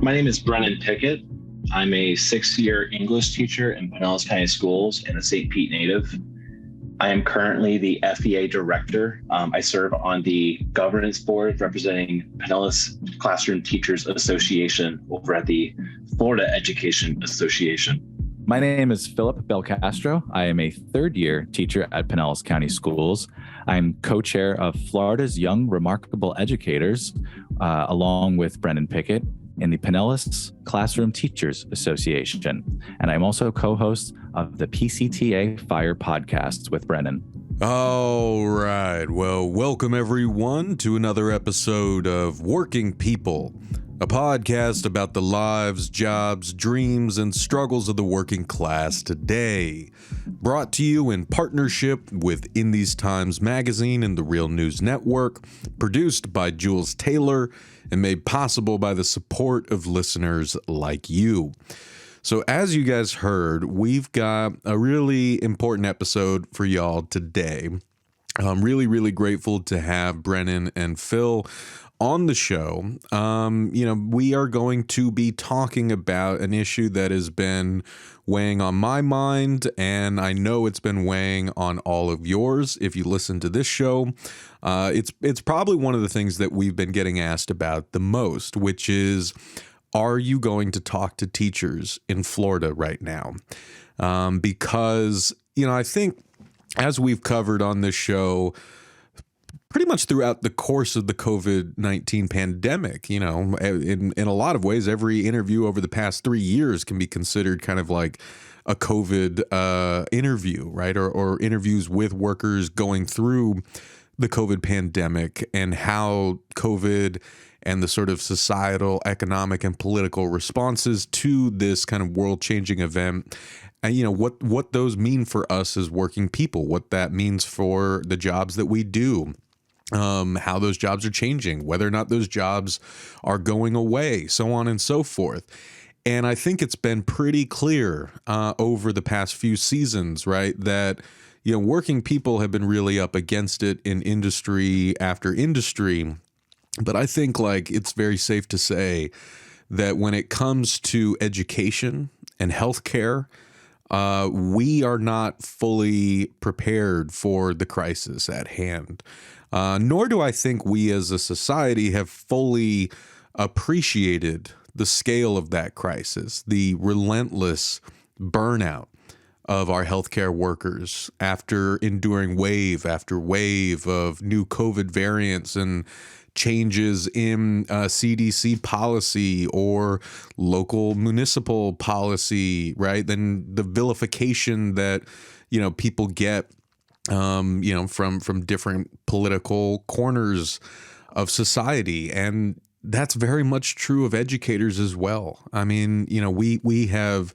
My name is Brennen Pickett. I'm a six-year English teacher in Pinellas County Schools and a St. Pete native. I am currently the FEA director. I serve on the governance board representing Pinellas Classroom Teachers Association over at the Florida Education Association. My name is Philip Belcastro. I am a third-year teacher at Pinellas County Schools. I'm co-chair of Florida's Young Remarkable Educators, along with Brennan Pickett, in the Pinellas Classroom Teachers Association. And I'm also co-host of the PCTA FYRE podcast with Brennan. All right. Well, welcome everyone to another episode of Working People, a podcast about the lives, jobs, dreams, and struggles of the working class today. Brought to you in partnership with In These Times magazine and the Real News Network, produced by Jules Taylor, and made possible by the support of listeners like you. So as you guys heard, we've got a really important episode for y'all today. I'm really grateful to have Brennan and Phil on the show. We are going to be talking about an issue that has been weighing on my mind, and I know it's been weighing on all of yours. If you listen to this show, it's probably one of the things that we've been getting asked about the most, which is, are you going to talk to teachers in Florida right now? Because, I think as we've covered on this show, pretty much throughout the course of the COVID-19 pandemic, in a lot of ways, every interview over the past 3 years can be considered kind of like a COVID interview, right? Or interviews with workers going through the COVID pandemic and how COVID and the sort of societal, economic, and political responses to this kind of world-changing event, and what those mean for us as working people, what that means for the jobs that we do. How those jobs are changing, whether or not those jobs are going away, so on and so forth. And I think it's been pretty clear over the past few seasons, right, that working people have been really up against it in industry after industry. But I think it's very safe to say that when it comes to education and healthcare, we are not fully prepared for the crisis at hand. Nor do I think we as a society have fully appreciated the scale of that crisis, the relentless burnout of our healthcare workers after enduring wave after wave of new COVID variants and changes in CDC policy or local municipal policy, right? Then the vilification that, people get from different political corners of society. And that's very much true of educators as well. I mean, we have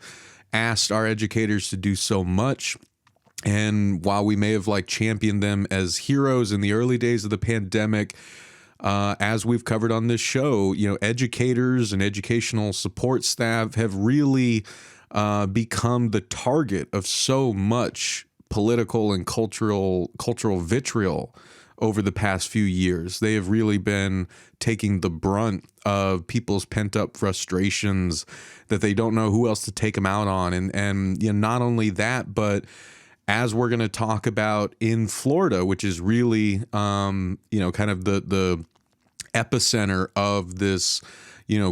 asked our educators to do so much. And while we may have championed them as heroes in the early days of the pandemic, as we've covered on this show, educators and educational support staff have really become the target of so much political and cultural vitriol over the past few years. They have really been taking the brunt of people's pent-up frustrations that they don't know who else to take them out on. And not only that, but as we're going to talk about in Florida, which is really, kind of the epicenter of this,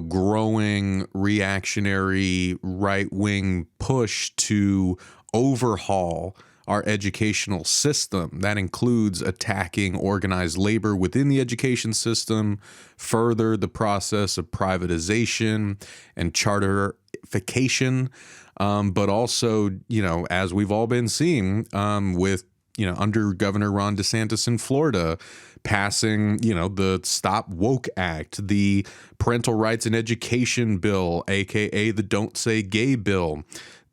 growing reactionary right-wing push to overhaul our educational system. That includes attacking organized labor within the education system, further the process of privatization and charterification, but also, as we've all been seeing with, under Governor Ron DeSantis in Florida, passing, the Stop Woke Act, the Parental Rights in Education bill, aka the Don't Say Gay bill,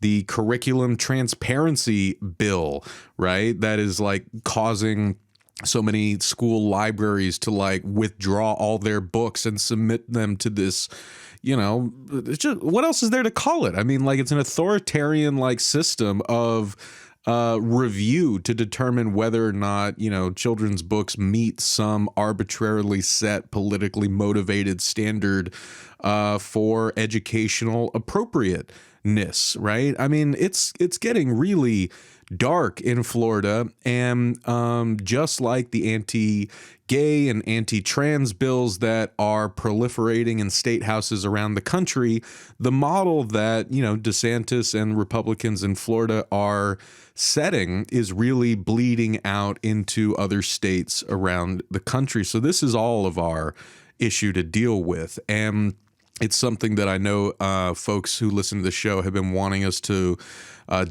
the curriculum transparency bill, right? That is causing so many school libraries to withdraw all their books and submit them to this, it's just, what else is there to call it? I mean, it's an authoritarian system of review to determine whether or not, children's books meet some arbitrarily set, politically motivated standard for educational appropriateness, right? I mean, it's getting really dark in Florida, and just like the anti-gay and anti-trans bills that are proliferating in state houses around the country, the model that, DeSantis and Republicans in Florida are setting is really bleeding out into other states around the country. So this is all of our issue to deal with. And it's something that I know folks who listen to the show have been wanting us to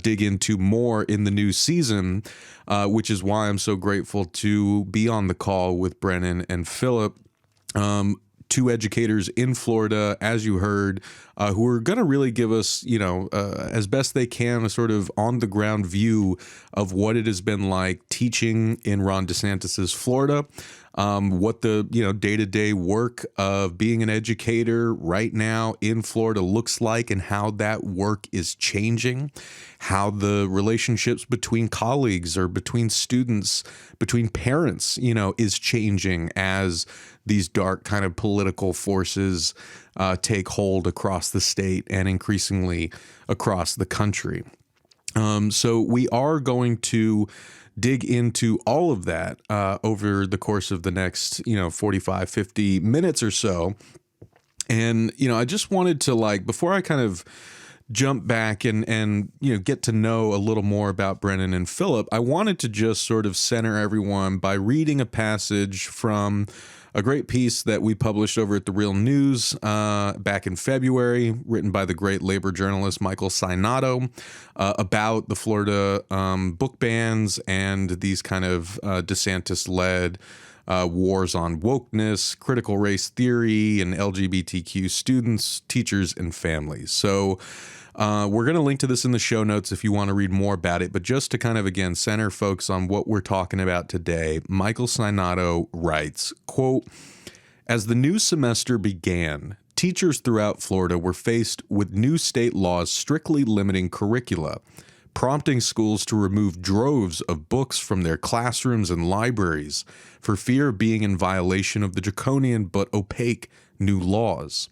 dig into more in the new season, which is why I'm so grateful to be on the call with Brennen and Philip, two educators in Florida, as you heard, who are going to really give us, as best they can, a sort of on-the-ground view of what it has been like teaching in Ron DeSantis's Florida, what the day-to-day work of being an educator right now in Florida looks like, and how that work is changing, how the relationships between colleagues or between students, between parents, is changing as these dark kind of political forces take hold across the state and increasingly across the country. So we are going to dig into all of that over the course of the next, 45, 50 minutes or so. And, I just wanted to, before I kind of jump back and get to know a little more about Brennen and Philip, I wanted to just sort of center everyone by reading a passage from a great piece that we published over at The Real News back in February, written by the great labor journalist Michael Sainato, about the Florida book bans and these kind of DeSantis-led wars on wokeness, critical race theory, and LGBTQ students, teachers, and families. So we're going to link to this in the show notes if you want to read more about it. But just to kind of, again, center folks on what we're talking about today, Michael Sainato writes, quote, "As the new semester began, teachers throughout Florida were faced with new state laws strictly limiting curricula, prompting schools to remove droves of books from their classrooms and libraries for fear of being in violation of the draconian but opaque new laws.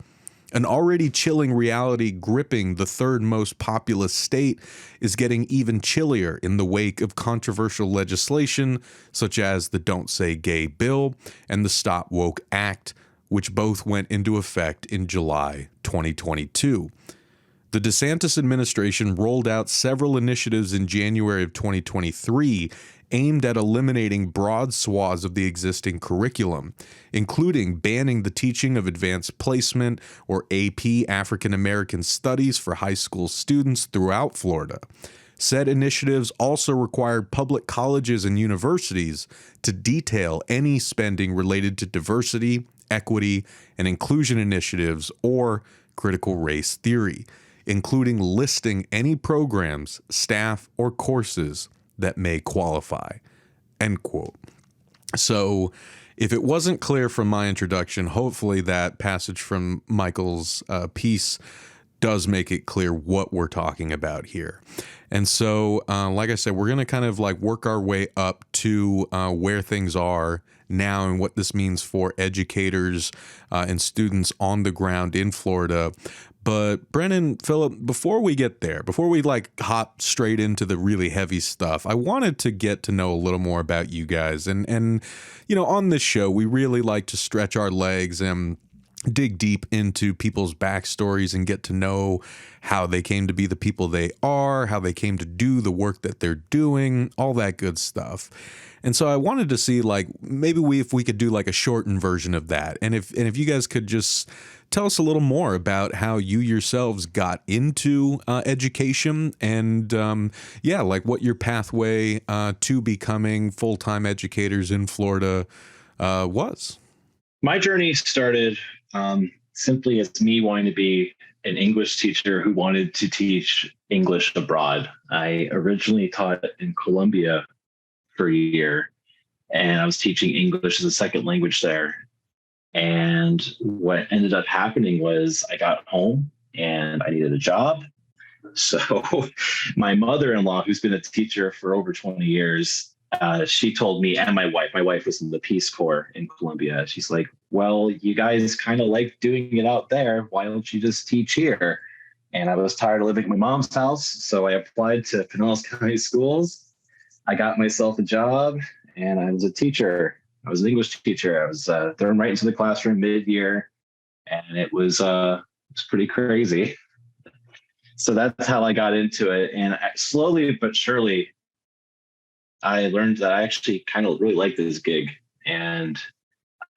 An already chilling reality gripping the third most populous state is getting even chillier in the wake of controversial legislation such as the Don't Say Gay bill and the Stop Woke Act, which both went into effect in July 2022. The DeSantis administration rolled out several initiatives in January of 2023 aimed at eliminating broad swaths of the existing curriculum, including banning the teaching of advanced placement or AP African American Studies for high school students throughout Florida. Said initiatives also required public colleges and universities to detail any spending related to diversity, equity, and inclusion initiatives or critical race theory, including listing any programs, staff, or courses that may qualify," end quote. So if it wasn't clear from my introduction, hopefully that passage from Michael's piece does make it clear what we're talking about here. And so, like I said, we're going to kind of work our way up to where things are now and what this means for educators and students on the ground in Florida. But Brennen, Philip, before we get there, before we hop straight into the really heavy stuff, I wanted to get to know a little more about you guys. And on this show, we really like to stretch our legs and dig deep into people's backstories and get to know how they came to be the people they are, how they came to do the work that they're doing, all that good stuff. And so I wanted to see maybe if we could do a shortened version of that. And if you guys could just tell us a little more about how you yourselves got into education and what your pathway to becoming full-time educators in Florida was. My journey started simply as me wanting to be an English teacher who wanted to teach English abroad. I originally taught in Colombia for a year, and I was teaching English as a second language there. And what ended up happening was I got home and I needed a job. So my mother-in-law, who's been a teacher for over 20 years, she told me, and my wife was in the Peace Corps in Colombia. She's like, well, you guys kind of like doing it out there. Why don't you just teach here? And I was tired of living at my mom's house. So I applied to Pinellas County Schools. I got myself a job and I was a teacher. I was an English teacher. I was thrown right into the classroom mid-year, and it was pretty crazy. So that's how I got into it. And slowly but surely, I learned that I actually kind of really like this gig. And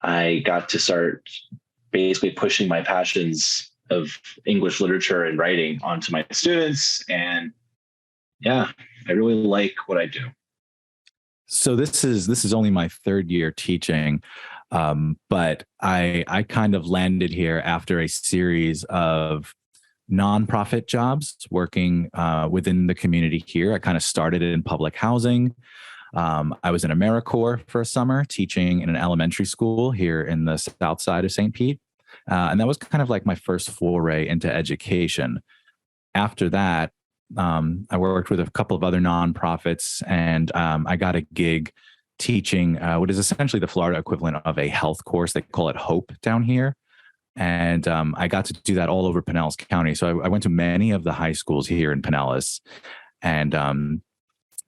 I got to start basically pushing my passions of English literature and writing onto my students. And yeah, I really like what I do. So this is only my third year teaching, but I kind of landed here after a series of nonprofit jobs working within the community here. I kind of started in public housing. I was in AmeriCorps for a summer teaching in an elementary school here in the south side of St. Pete. And that was kind of like my first foray into education. After that, I worked with a couple of other nonprofits, and I got a gig teaching what is essentially the Florida equivalent of a health course. They call it HOPE down here. And I got to do that all over Pinellas County. So I went to many of the high schools here in Pinellas. And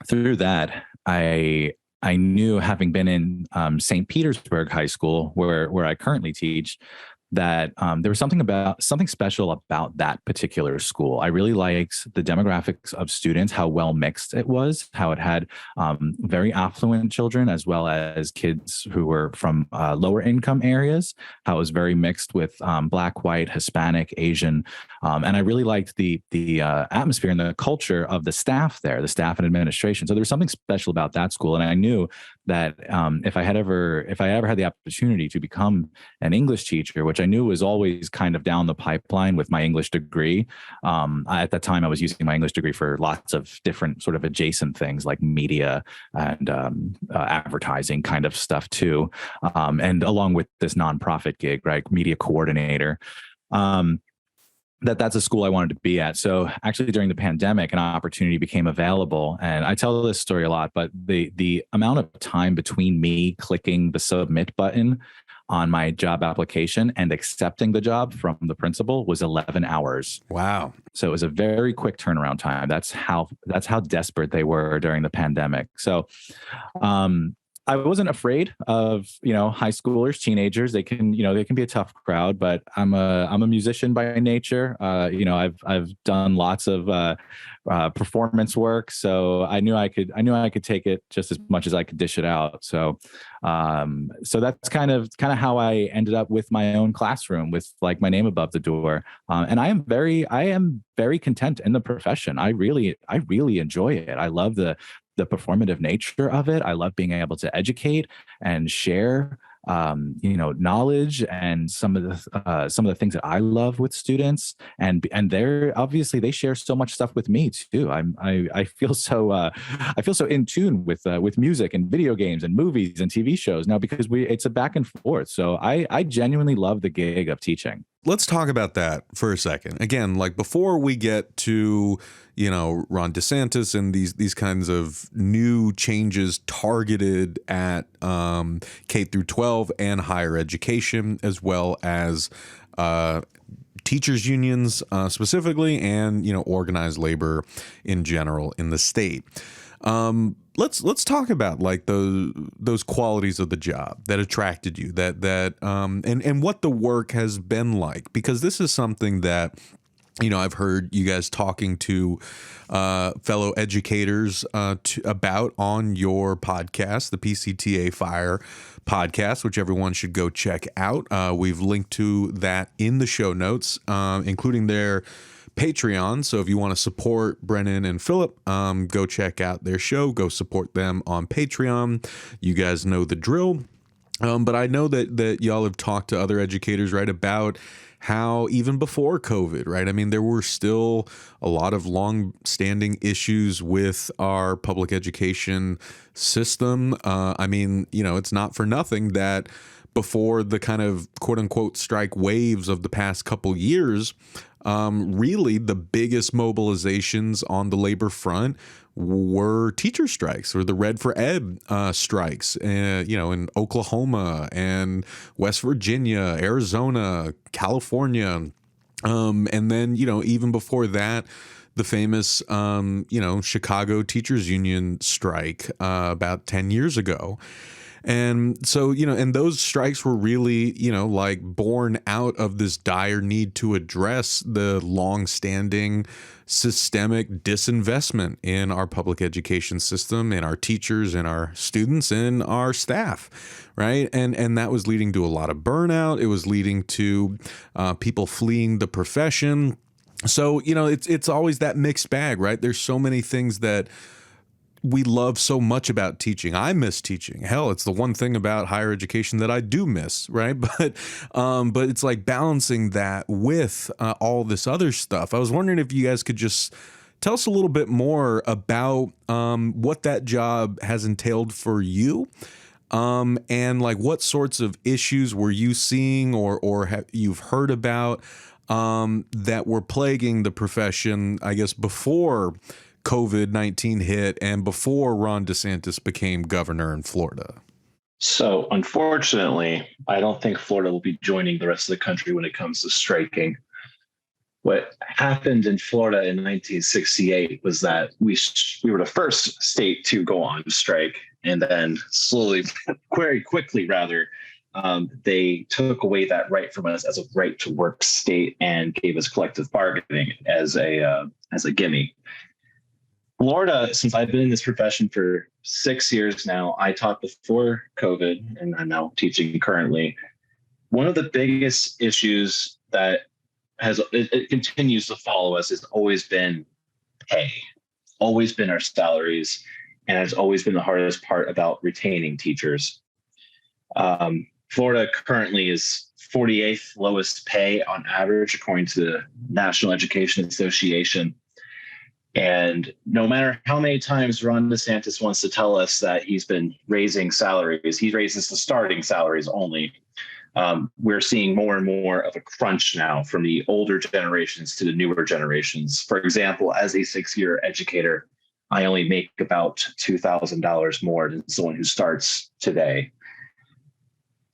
through that, I knew, having been in St. Petersburg High School, where I currently teach, that there was something special about that particular school. I really liked the demographics of students, how well mixed it was, how it had very affluent children as well as kids who were from lower income areas, how it was very mixed with Black, white, Hispanic, Asian. And I really liked the atmosphere and the culture of the staff there, the staff and administration. So there was something special about that school. And I knew that if I ever had the opportunity to become an English teacher, which I knew was always kind of down the pipeline with my English degree. At that time, I was using my English degree for lots of different sort of adjacent things like media and advertising kind of stuff too. And along with this nonprofit gig, right, media coordinator. That's a school I wanted to be at. So actually during the pandemic, an opportunity became available. And I tell this story a lot, but the amount of time between me clicking the submit button on my job application and accepting the job from the principal was 11 hours. Wow. So it was a very quick turnaround time. That's how desperate they were during the pandemic. So, I wasn't afraid of, high schoolers, teenagers. They can be a tough crowd, but I'm a musician by nature. I've done lots of performance work, so I knew I could take it just as much as I could dish it out. So that's kind of how I ended up with my own classroom with like my name above the door. And I am very content in the profession. I really enjoy it. I love the performative nature of it. I love being able to educate and share, knowledge and some of the things that I love with students. And they share so much stuff with me too. I feel so in tune with music and video games and movies and TV shows now because it's a back and forth. So I genuinely love the gig of teaching. Let's talk about that for a second. Again, like before we get to, Ron DeSantis and these kinds of new changes targeted at K through 12 and higher education, as well as teachers unions specifically, and organized labor in general in the state. Let's talk about like those qualities of the job that attracted you, and what the work has been like, because this is something that I've heard you guys talking to fellow educators about on your podcast, the PCTA FYRE podcast, which everyone should go check out. We've linked to that in the show notes, including their Patreon. So if you want to support Brennen and Philip, go check out their show. Go support them on Patreon. You guys know the drill. But I know that y'all have talked to other educators, right, about how even before COVID, right? I mean, there were still a lot of long-standing issues with our public education system. It's not for nothing that before the kind of quote unquote strike waves of the past couple years, really the biggest mobilizations on the labor front were teacher strikes, or the Red for Ed strikes, in Oklahoma and West Virginia, Arizona, California. And then, even before that, the famous, Chicago Teachers Union strike about 10 years ago. And so, and those strikes were really, born out of this dire need to address the longstanding systemic disinvestment in our public education system, in our teachers, in our students, and our staff, right? And that was leading to a lot of burnout. It was leading to people fleeing the profession. So, it's always that mixed bag, right? There's so many things that we love so much about teaching. I miss teaching. Hell, it's the one thing about higher education that I do miss, right? But it's like balancing that with all this other stuff. I was wondering if you guys could just tell us a little bit more about what that job has entailed for you, and like what sorts of issues were you seeing or you've heard about that were plaguing the profession, I guess, before COVID-19 hit and before Ron DeSantis became governor in Florida? So unfortunately, I don't think Florida will be joining the rest of the country when it comes to striking. What happened in Florida in 1968 was that we were the first state to go on strike, and then slowly, very quickly rather, they took away that right from us as a right to work state and gave us collective bargaining as a gimme. Florida, since I've been in this profession for 6 years now, I taught before COVID and I'm now teaching currently. One of the biggest issues that it continues to follow us has always been pay, always been our salaries, and has always been the hardest part about retaining teachers. Florida currently is 48th lowest pay on average, according to the National Education Association. And no matter how many times Ron DeSantis wants to tell us that he's been raising salaries, he raises the starting salaries only. We're seeing more and more of a crunch now from the older generations to the newer generations. For example, as a 6-year educator, I only make about $2,000 more than someone who starts today.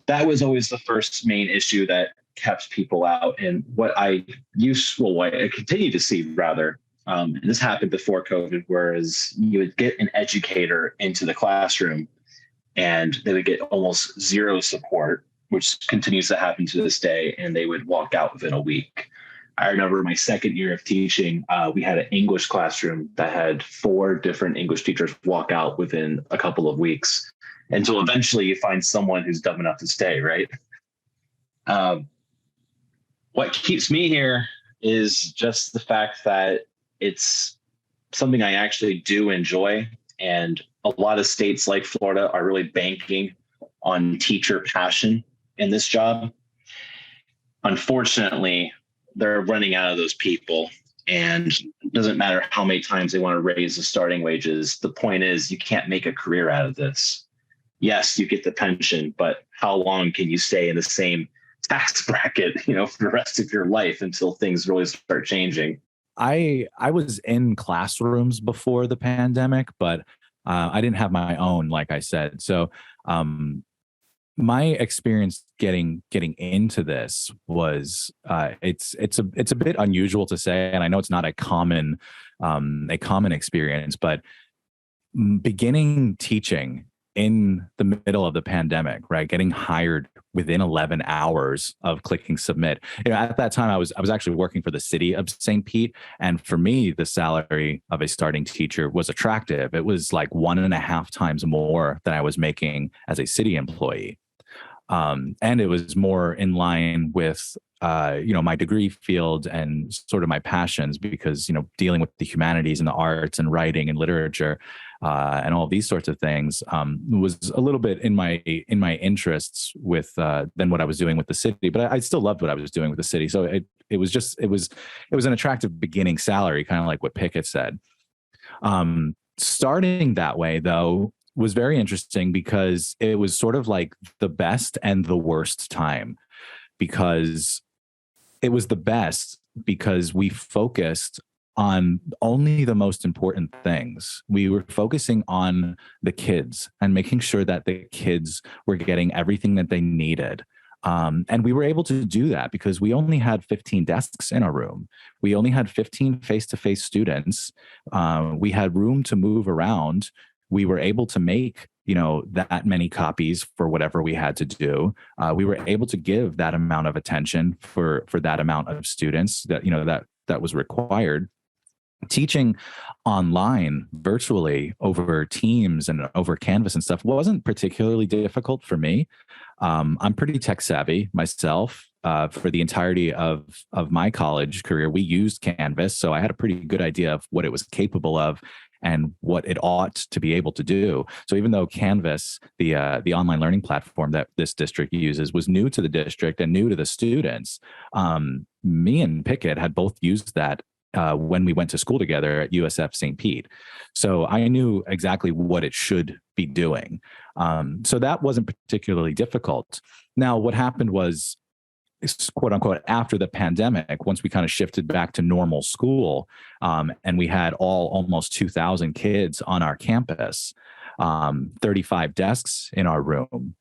That was always the first main issue that kept people out. And what I continue to see rather, and this happened before COVID, whereas you would get an educator into the classroom and they would get almost zero support, which continues to happen to this day, and they would walk out within a week. I remember my second year of teaching, we had an English classroom that had 4 different English teachers walk out within a couple of weeks, until eventually you find someone who's dumb enough to stay, right? What keeps me here is just the fact that it's something I actually do enjoy. And a lot of states like Florida are really banking on teacher passion in this job. Unfortunately, they're running out of those people. And it doesn't matter how many times they want to raise the starting wages. The point is, you can't make a career out of this. Yes, you get the pension, but how long can you stay in the same tax bracket, for the rest of your life until things really start changing? I was in classrooms before the pandemic, but I didn't have my own, like I said. So my experience getting into this was it's a bit unusual to say, and I know it's not a common experience, but beginning teaching in the middle of the pandemic, right? Getting hired within 11 hours of clicking submit. At that time, I was actually working for the city of St. Pete. And for me, the salary of a starting teacher was attractive. It was like 1.5 times more than I was making as a city employee. And it was more in line with, my degree field and sort of my passions, because, dealing with the humanities and the arts and writing and literature, and all these sorts of things, was a little bit in my interests with than what I was doing with the city. But I still loved what I was doing with the city. So it was an attractive beginning salary, kind of like what Pickett said. Starting that way, though, was very interesting because it was sort of like the best and the worst time, because it was the best because we focused on only the most important things. We were focusing on the kids and making sure that the kids were getting everything that they needed. And we were able to do that because we only had 15 desks in our room. We only had 15 face-to-face students. We had room to move around. We were able to make, that many copies for whatever we had to do. We were able to give that amount of attention for that amount of students that was required. Teaching online virtually over Teams and over Canvas and stuff wasn't particularly difficult for me. I'm pretty tech savvy myself. For the entirety of my college career, we used Canvas, so I had a pretty good idea of what it was capable of and what it ought to be able to do. So even though Canvas, the online learning platform that this district uses, was new to the district and new to the students, me and Pickett had both used that when we went to school together at USF St. Pete. So I knew exactly what it should be doing. So that wasn't particularly difficult. Now, what happened was, quote unquote, after the pandemic, once we kind of shifted back to normal school, and we had almost 2,000 kids on our campus, 35 desks in our room,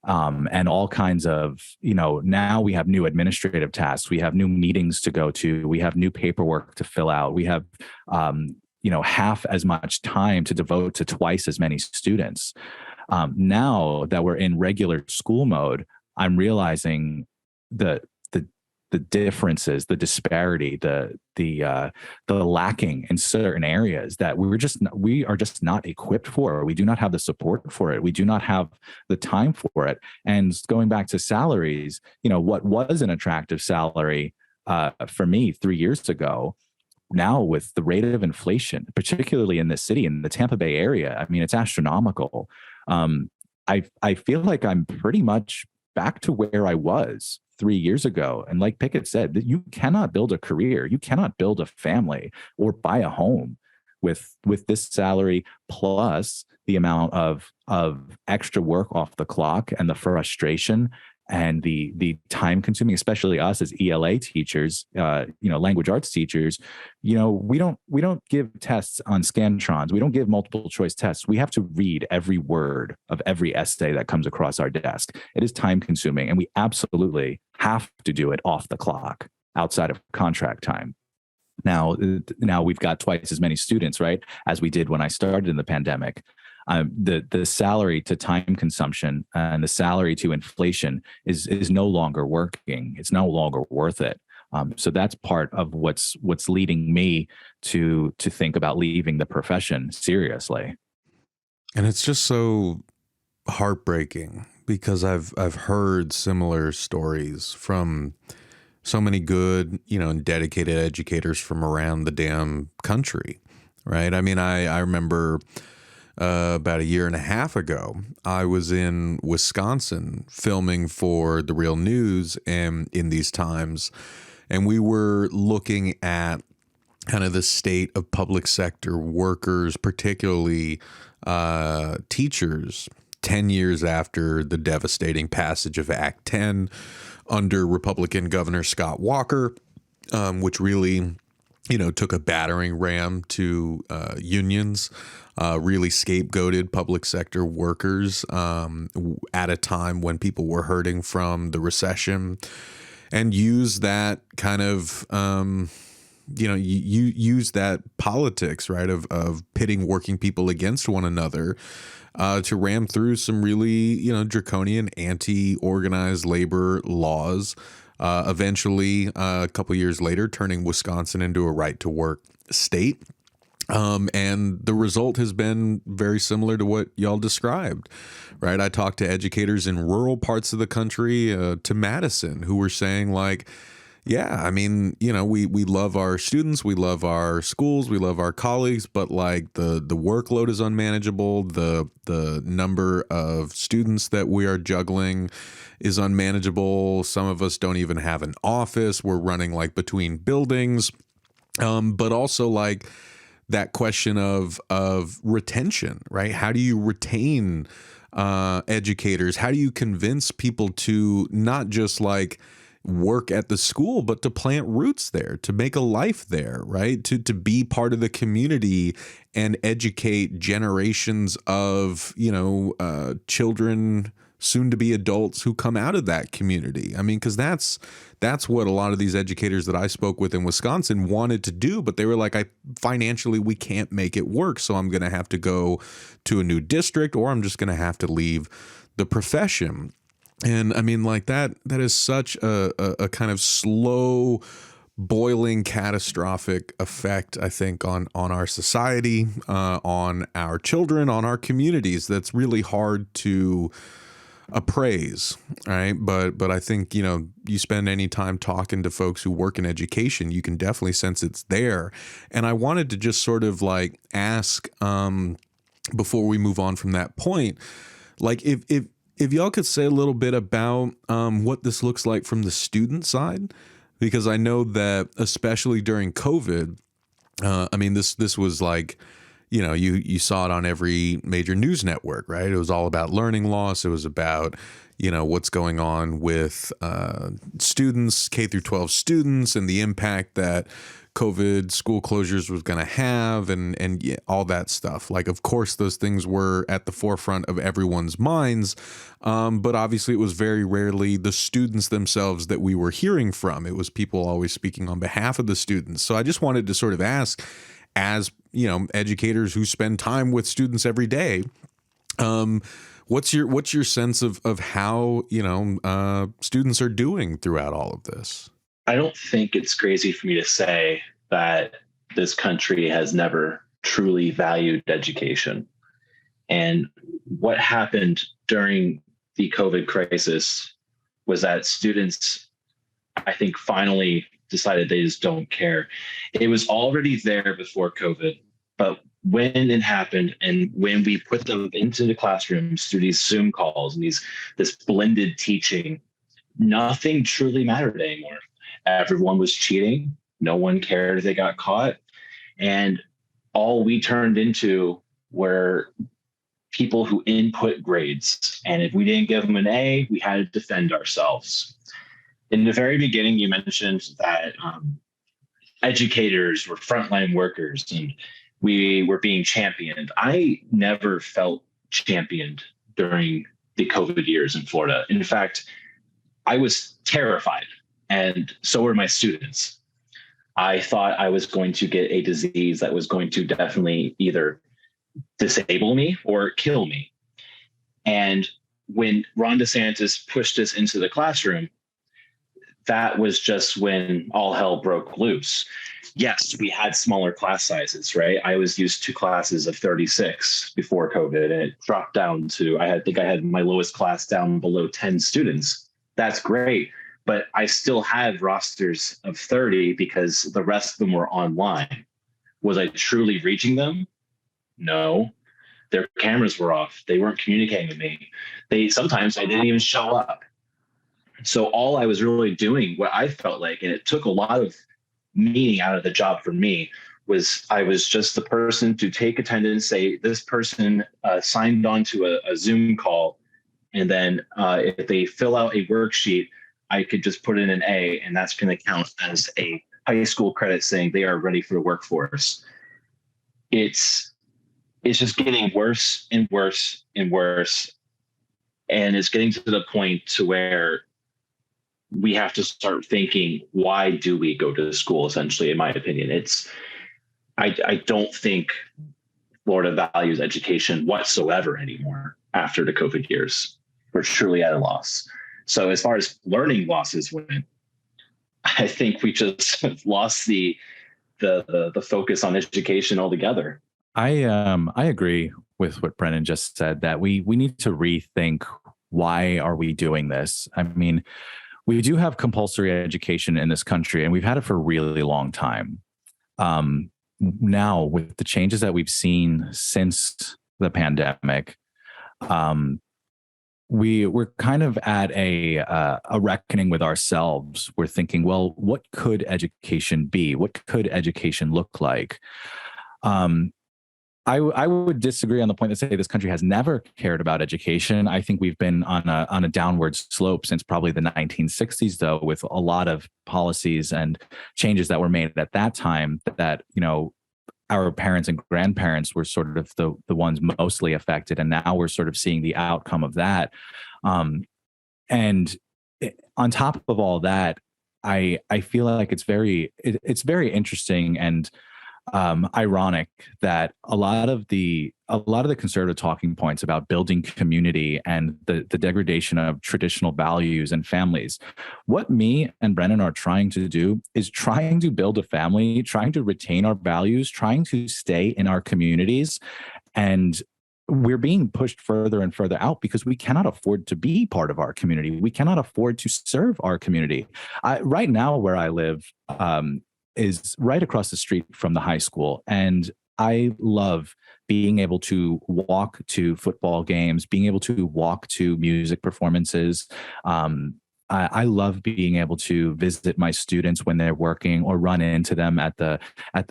and all kinds of, now we have new administrative tasks. We have new meetings to go to. We have new paperwork to fill out. We have, half as much time to devote to twice as many students. Now that we're in regular school mode, I'm realizing the differences, the disparity, the lacking in certain areas that we are just not equipped for. We do not have the support for it. We do not have the time for it. And going back to salaries, what was an attractive salary for me 3 years ago, now with the rate of inflation, particularly in this city, in the Tampa Bay area, I mean, it's astronomical. I feel like I'm pretty much back to where I was 3 years ago. And like Pickett said, that you cannot build a career, you cannot build a family or buy a home with this salary, plus the amount of extra work off the clock and the frustration and the time consuming, especially us as ELA teachers, language arts teachers. We don't give tests on Scantrons. We don't give multiple choice tests. We have to read every word of every essay that comes across our desk. It is time consuming, and we absolutely have to do it off the clock outside of contract time. Now we've got twice as many students, right, as we did when I started in the pandemic. The salary to time consumption and the salary to inflation is no longer working. It's no longer worth it. So that's part of what's leading me to think about leaving the profession seriously. And it's just so heartbreaking because I've heard similar stories from so many good, and dedicated educators from around the damn country, right? I mean, I remember about a year and a half ago, I was in Wisconsin filming for The Real News and in these times, and we were looking at kind of the state of public sector workers, particularly teachers, 10 years after the devastating passage of Act 10 under Republican Governor Scott Walker, which really, took a battering ram to unions, really scapegoated public sector workers at a time when people were hurting from the recession, and used that kind of, you use that politics, right, of pitting working people against one another to ram through some really, draconian anti-organized labor laws. Eventually, a couple years later, turning Wisconsin into a right-to-work state. And the result has been very similar to what y'all described, right? I talked to educators in rural parts of the country, to Madison, who were saying like, yeah, I mean, we love our students, we love our schools, we love our colleagues, but like the workload is unmanageable. The number of students that we are juggling is unmanageable. Some of us don't even have an office. We're running like between buildings, but also like that question of retention, right? How do you retain educators? How do you convince people to not just like, work at the school, but to plant roots there, to make a life there, right? To be part of the community and educate generations of, children, soon to be adults who come out of that community. I mean, because that's what a lot of these educators that I spoke with in Wisconsin wanted to do, but they were like, financially, we can't make it work. So I'm going to have to go to a new district, or I'm just going to have to leave the profession. And I mean, like that is such a kind of slow boiling catastrophic effect, I think, on our society, on our children, on our communities. That's really hard to appraise, right? But I think, you spend any time talking to folks who work in education, you can definitely sense it's there. And I wanted to just sort of like ask, before we move on from that point, like if y'all could say a little bit about what this looks like from the student side, because I know that especially during COVID, this was like, you saw it on every major news network, right? It was all about learning loss. It was about, what's going on with students, K through 12 students, and the impact that COVID school closures was going to have, and all that stuff. Like, of course, those things were at the forefront of everyone's minds, but obviously it was very rarely the students themselves that we were hearing from. It was people always speaking on behalf of the students. So I just wanted to sort of ask, as educators who spend time with students every day, what's your sense of how students are doing throughout all of this? I don't think it's crazy for me to say that this country has never truly valued education. And what happened during the COVID crisis was that students, I think, finally decided they just don't care. It was already there before COVID, but when it happened and when we put them into the classrooms through these Zoom calls and this blended teaching, nothing truly mattered anymore. Everyone was cheating. No one cared if they got caught. And all we turned into were people who input grades. And if we didn't give them an A, we had to defend ourselves. In the very beginning, you mentioned that educators were frontline workers and we were being championed. I never felt championed during the COVID years in Florida. In fact, I was terrified, and so were my students. I thought I was going to get a disease that was going to definitely either disable me or kill me. And when Ron DeSantis pushed us into the classroom, that was just when all hell broke loose. Yes, we had smaller class sizes, right? I was used to classes of 36 before COVID, and it dropped down to, I think I had my lowest class down below 10 students. That's great. But I still had rosters of 30 because the rest of them were online. Was I truly reaching them? No. Their cameras were off. They weren't communicating with me. Sometimes I didn't even show up. So all I was really doing, what I felt like, and it took a lot of meaning out of the job for me, was I was just the person to take attendance, say this person signed on to a Zoom call, and then if they fill out a worksheet, I could just put in an A, and that's going to count as a high school credit saying they are ready for the workforce. It's just getting worse and worse and worse. And it's getting to the point to where we have to start thinking, why do we go to school, essentially, in my opinion? I don't think Florida values education whatsoever anymore after the COVID years. We're truly at a loss. So as far as learning losses went, I think we just lost the focus on education altogether. I agree with what Brennen just said, that we need to rethink, why are we doing this? I mean, we do have compulsory education in this country, and we've had it for a really long time. Now, with the changes that we've seen since the pandemic, we're kind of at a reckoning with ourselves. We're thinking, well, what could education be? What could education look like? I would disagree on the point that say this country has never cared about education. I think we've been on a downward slope since probably the 1960s, though, with a lot of policies and changes that were made at that time that, our parents and grandparents were sort of the ones mostly affected. And now we're sort of seeing the outcome of that. And on top of all that, I feel like it's very interesting and ironic that a lot of the conservative talking points about building community and the degradation of traditional values and families, what me and Brennen are trying to do is trying to build a family, trying to retain our values, trying to stay in our communities. And we're being pushed further and further out because we cannot afford to be part of our community. We cannot afford to serve our community. Right now, where I live, is right across the street from the high school. And I love being able to walk to football games, being able to walk to music performances. I love being able to visit my students when they're working or run into them at the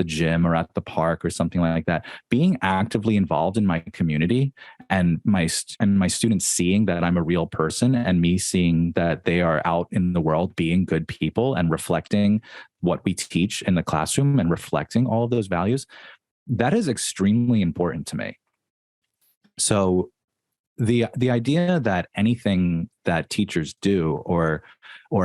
gym or at the park or something like that. Being actively involved in my community and my students seeing that I'm a real person and me seeing that they are out in the world being good people and reflecting what we teach in the classroom and reflecting all of those values, that is extremely important to me. So the idea that anything that teachers do or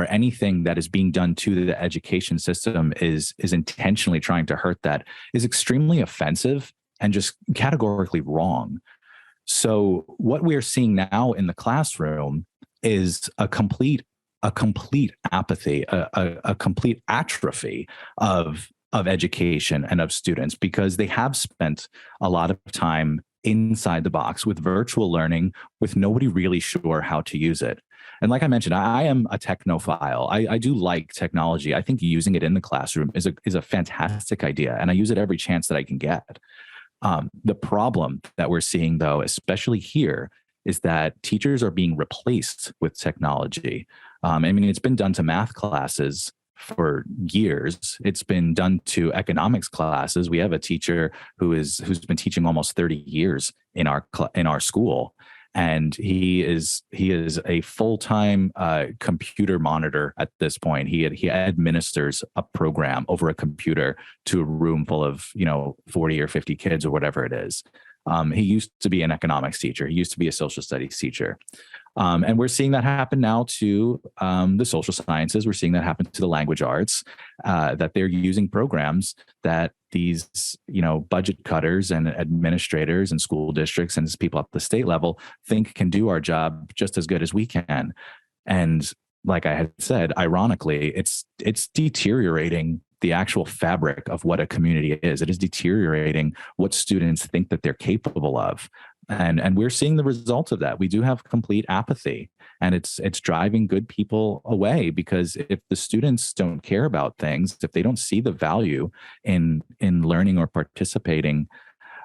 anything that is being done to the education system is intentionally trying to hurt that is extremely offensive and just categorically wrong. So what we're seeing now in the classroom is a complete apathy, a complete atrophy of education and of students, because they have spent a lot of time inside the box with virtual learning with nobody really sure how to use it. And like I mentioned, I am a technophile. I do like technology. I think using it in the classroom is a fantastic idea, and I use it every chance that I can get. The problem that we're seeing, though, especially here, is that teachers are being replaced with technology. I mean, it's been done to math classes for years. It's been done to economics classes. We have a teacher who's been teaching almost 30 years in our school, and he is a full-time computer monitor at this point. He administers a program over a computer to a room full of 40 or 50 kids or whatever it is. He used to be an economics teacher. He used to be a social studies teacher. And we're seeing that happen now to the social sciences. We're seeing that happen to the language arts, that they're using programs that these, budget cutters and administrators and school districts and people at the state level think can do our job just as good as we can. And like I had said, ironically, it's deteriorating the actual fabric of what a community is. It is deteriorating what students think that they're capable of. And we're seeing the results of that. We do have complete apathy, and it's driving good people away, because if the students don't care about things, if they don't see the value in learning or participating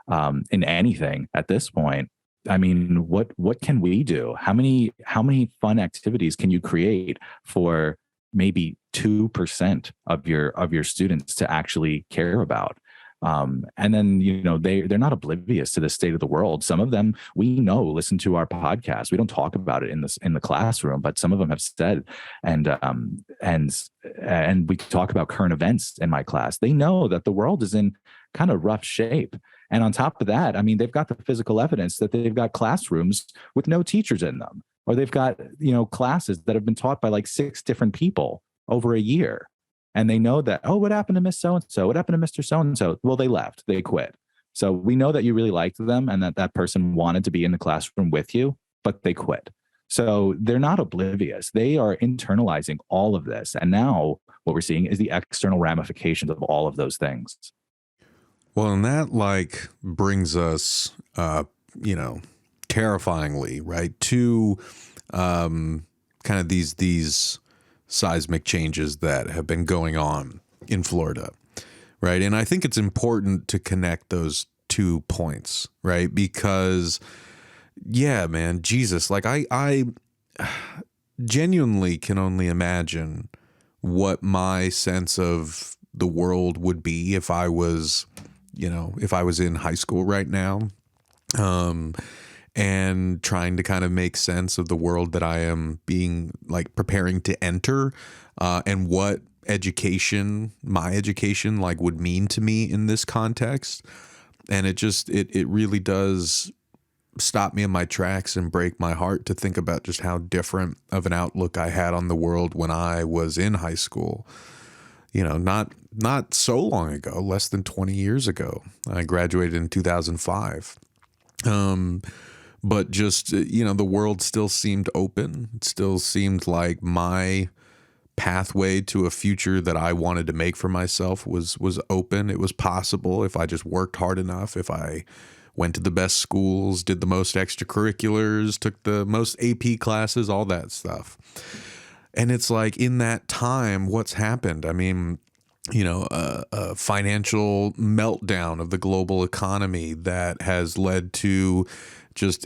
in anything at this point, I mean, what can we do? How many fun activities can you create for maybe 2% of your students to actually care about? And then, they're not oblivious to the state of the world. Some of them, we know, listen to our podcast. We don't talk about it in the classroom, but some of them have said, and we talk about current events in my class. They know that the world is in kind of rough shape. And on top of that, I mean, they've got the physical evidence that they've got classrooms with no teachers in them, or they've got, classes that have been taught by like 6 different people over a year. And they know that, oh, what happened to Miss So-and-so? What happened to Mr. So-and-so? Well, they left. They quit. So we know that you really liked them and that person wanted to be in the classroom with you, but they quit. So they're not oblivious. They are internalizing all of this. And now what we're seeing is the external ramifications of all of those things. Well, and that brings us, terrifyingly, right, to kind of these seismic changes that have been going on in Florida, right? And I think it's important to connect those 2 points, right? Because, yeah, man, Jesus, I genuinely can only imagine what my sense of the world would be if I was, if I was in high school right now, and trying to kind of make sense of the world that I am preparing to enter, and what my education would mean to me in this context. And it really does stop me in my tracks and break my heart to think about just how different of an outlook I had on the world when I was in high school. Not so long ago, less than 20 years ago. I graduated in 2005. But just, the world still seemed open. It still seemed like my pathway to a future that I wanted to make for myself was open. It was possible if I just worked hard enough, if I went to the best schools, did the most extracurriculars, took the most AP classes, all that stuff. And it's like, in that time, what's happened? I mean, a financial meltdown of the global economy that has led to just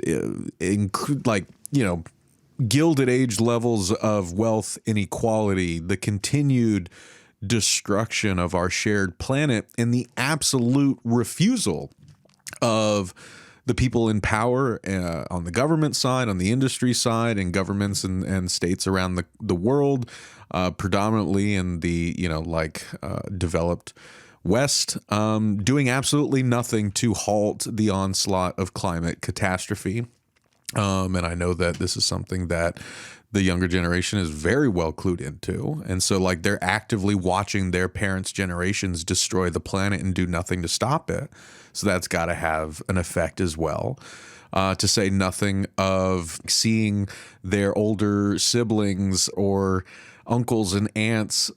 Gilded Age levels of wealth inequality, the continued destruction of our shared planet, and the absolute refusal of the people in power on the government side, on the industry side, and governments and states around the world, predominantly in the developed West, doing absolutely nothing to halt the onslaught of climate catastrophe. And I know that this is something that the younger generation is very well clued into. And so they're actively watching their parents' generations destroy the planet and do nothing to stop it. So that's got to have an effect as well. To say nothing of seeing their older siblings or uncles and aunts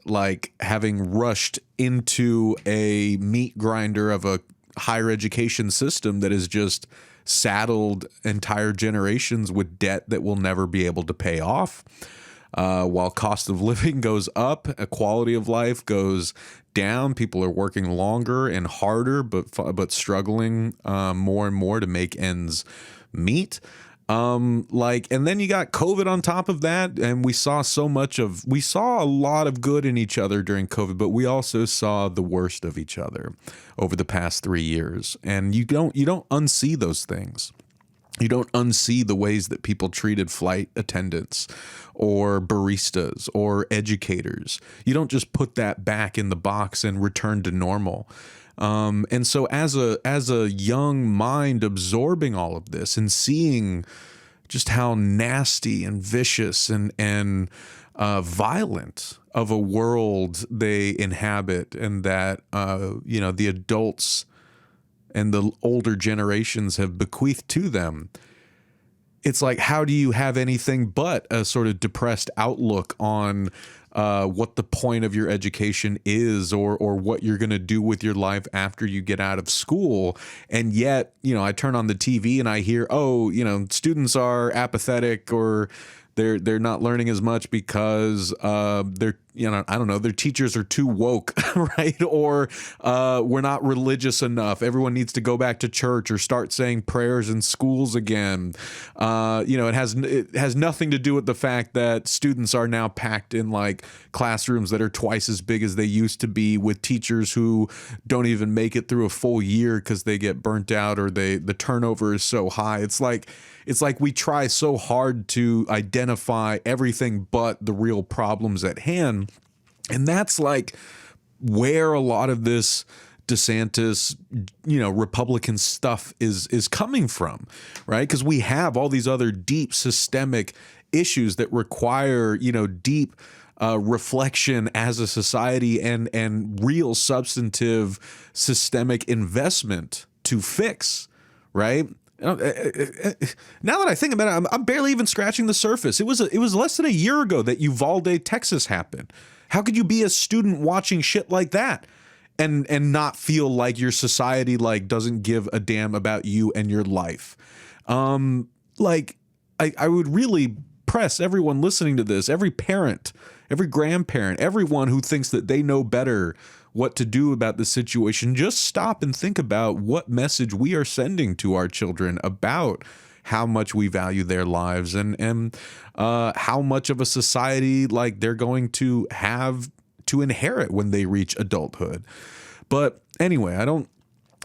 having rushed into a meat grinder of a higher education system that is just saddled entire generations with debt that will never be able to pay off. While cost of living goes up, quality of life goes down. People are working longer and harder, but struggling more and more to make ends meet. And then you got COVID on top of that, and we saw a lot of good in each other during COVID, but we also saw the worst of each other over the past 3 years. And you don't unsee those things. You don't unsee the ways that people treated flight attendants or baristas or educators. You don't just put that back in the box and return to normal. And so as a young mind absorbing all of this and seeing just how nasty and vicious and violent of a world they inhabit, and that the adults and the older generations have bequeathed to them, it's like, how do you have anything but a sort of depressed outlook on what the point of your education is, or what you're going to do with your life after you get out of school? And yet, I turn on the TV and I hear, students are apathetic, or they're not learning as much because they're, their teachers are too woke, right? Or we're not religious enough. Everyone needs to go back to church or start saying prayers in schools again. It has nothing to do with the fact that students are now packed in classrooms that are twice as big as they used to be, with teachers who don't even make it through a full year because they get burnt out, or the turnover is so high. It's like we try so hard to identify everything but the real problems at hand. And that's where a lot of this DeSantis, Republican stuff is coming from, right? Because we have all these other deep systemic issues that require, deep reflection as a society and real substantive systemic investment to fix, right? Now that I think about it, I'm barely even scratching the surface. It was less than a year ago that Uvalde, Texas happened. How could you be a student watching shit like that and not feel like your society doesn't give a damn about you and your life? I would really press everyone listening to this, every parent, every grandparent, everyone who thinks that they know better what to do about the situation, just stop and think about what message we are sending to our children about how much we value their lives and how much of a society they're going to have to inherit when they reach adulthood. But anyway, I don't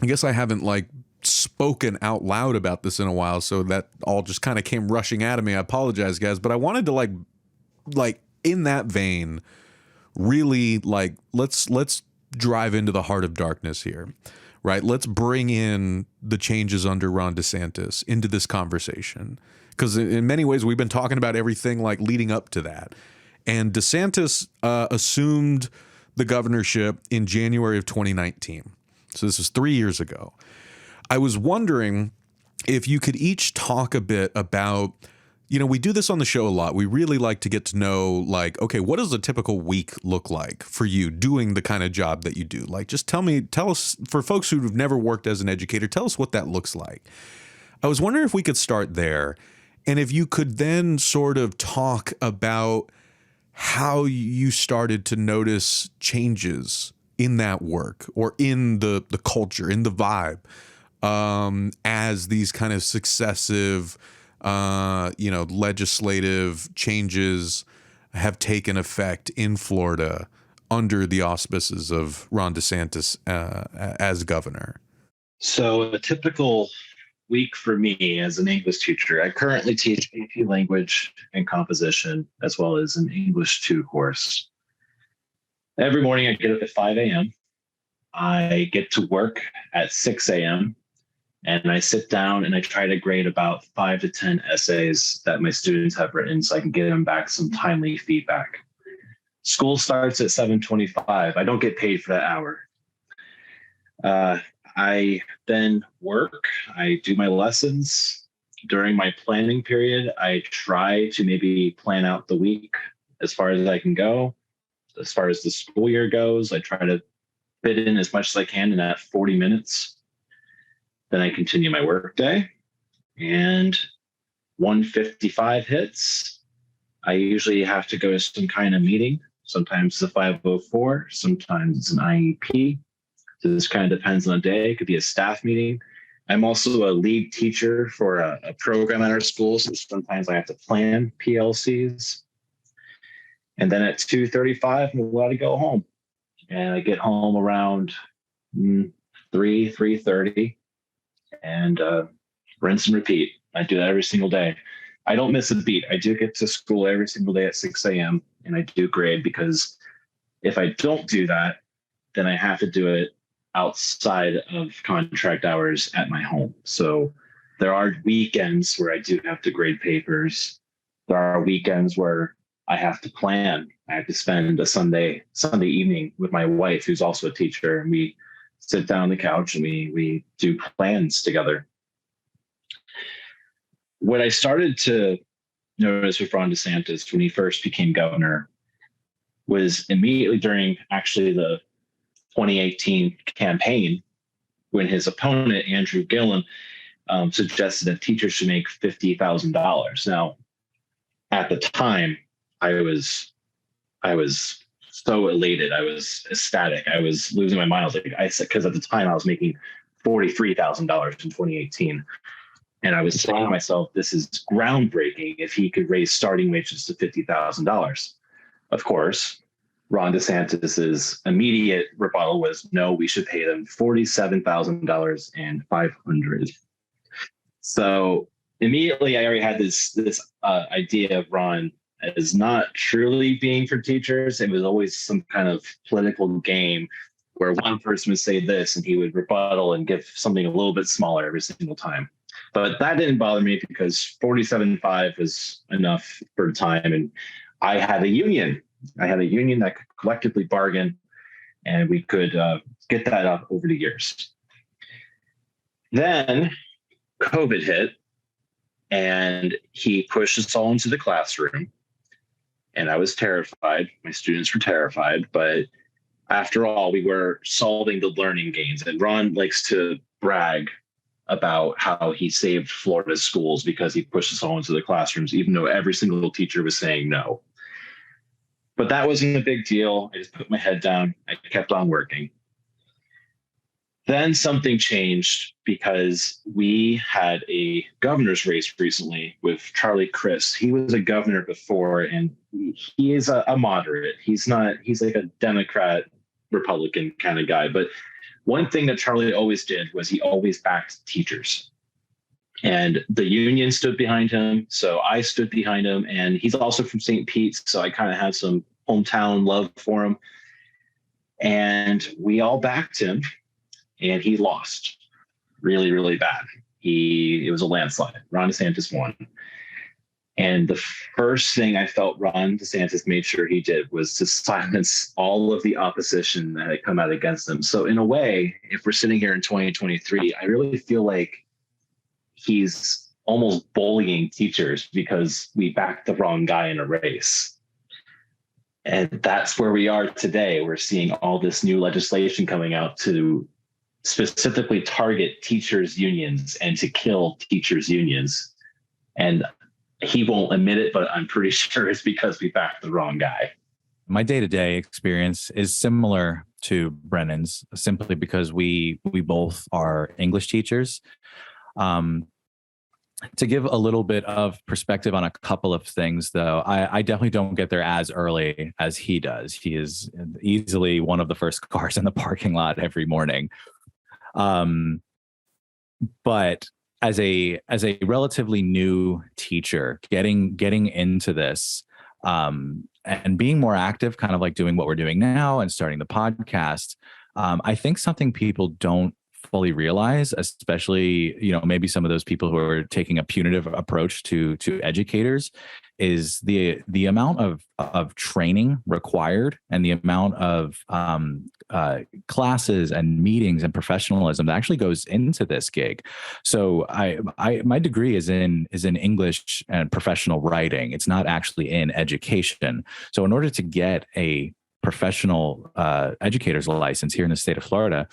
I guess I haven't like spoken out loud about this in a while, so that all just kind of came rushing out of me. I apologize, guys, but I wanted to like in that vein, really like let's drive into the heart of darkness here, right? Let's bring in the changes under Ron DeSantis into this conversation, because in many ways we've been talking about everything like leading up to that. And DeSantis assumed the governorship in January of 2019. So this was 3 years ago. I was wondering if you could each talk a bit about, you know, we do this on the show a lot. We really like to get to know, like, okay, what does a typical week look like for you doing the kind of job that you do? Like, just tell us, for folks who've never worked as an educator, tell us what that looks like. I was wondering if we could start there, and if you could then sort of talk about how you started to notice changes in that work or in the culture, in the vibe, as these kind of successive, legislative changes have taken effect in Florida under the auspices of Ron DeSantis as governor. So a typical week for me as an English teacher, I currently teach AP language and composition, as well as an English 2 course. Every morning I get up at 5 a.m. I get to work at 6 a.m. and I sit down and I try to grade about 5 to 10 essays that my students have written so I can get them back some timely feedback. School starts at 7:25. I don't get paid for that hour. I then work. I do my lessons. During my planning period, I try to maybe plan out the week as far as I can go. As far as the school year goes, I try to fit in as much as I can in that 40 minutes. Then I continue my work day, and 1:55 hits. I usually have to go to some kind of meeting. Sometimes it's a 504, sometimes it's an IEP. So this kind of depends on the day. It could be a staff meeting. I'm also a lead teacher for a program at our school, so sometimes I have to plan PLCs. And then at 2:35, I'm allowed to go home. And I get home around 3:30, and rinse and repeat. I do that every single day. I don't miss a beat. I do get to school every single day at 6 a.m. and I do grade, because if I don't do that, then I have to do it outside of contract hours at my home. So there are weekends where I do have to grade papers. There are weekends where I have to plan. I have to spend a Sunday evening with my wife, who's also a teacher, and we sit down on the couch and we do plans together. What I started to notice with Ron DeSantis when he first became governor was immediately during actually the 2018 campaign, when his opponent, Andrew Gillum, suggested that teachers should make $50,000. Now, at the time, I was so elated. I was ecstatic. I was losing my mind. Because at the time I was making $43,000 in 2018. And I was saying to myself, this is groundbreaking if he could raise starting wages to $50,000. Of course, Ron DeSantis's immediate rebuttal was, no, we should pay them $47,500. So immediately I already had this idea of Ron as not truly being for teachers. It was always some kind of political game where one person would say this and he would rebuttal and give something a little bit smaller every single time. But that didn't bother me, because $47,500 was enough for the time. And I had a union. That could collectively bargain, and we could get that up over the years. Then COVID hit, and he pushed us all into the classroom. And I was terrified. My students were terrified. But after all, we were solving the learning gains. And Ron likes to brag about how he saved Florida's schools because he pushed us all into the classrooms, even though every single teacher was saying no. But that wasn't a big deal. I just put my head down. I kept on working. Then something changed, because we had a governor's race recently with Charlie Crist. He was a governor before, and he is a moderate. He's like a Democrat, Republican kind of guy. But one thing that Charlie always did was he always backed teachers. And the union stood behind him. So I stood behind him. And he's also from St. Pete. So I kind of had some hometown love for him. And we all backed him. And he lost really, really bad. It was a landslide. Ron DeSantis won. And the first thing I felt Ron DeSantis made sure he did was to silence all of the opposition that had come out against him. So in a way, if we're sitting here in 2023, I really feel like he's almost bullying teachers because we backed the wrong guy in a race. And that's where we are today. We're seeing all this new legislation coming out to specifically target teachers' unions and to kill teachers' unions. And he won't admit it, but I'm pretty sure it's because we backed the wrong guy. My day-to-day experience is similar to Brennan's, simply because we both are English teachers. To give a little bit of perspective on a couple of things, though, I definitely don't get there as early as he does. He is easily one of the first cars in the parking lot every morning. But as a relatively new teacher, getting into this and being more active, kind of like doing what we're doing now and starting the podcast, I think something people don't fully realize, especially, maybe some of those people who are taking a punitive approach to educators, is the amount of training required and the amount of classes and meetings and professionalism that actually goes into this gig. So my degree is in English and professional writing. It's not actually in education. So in order to get a professional educator's license here in the state of Florida,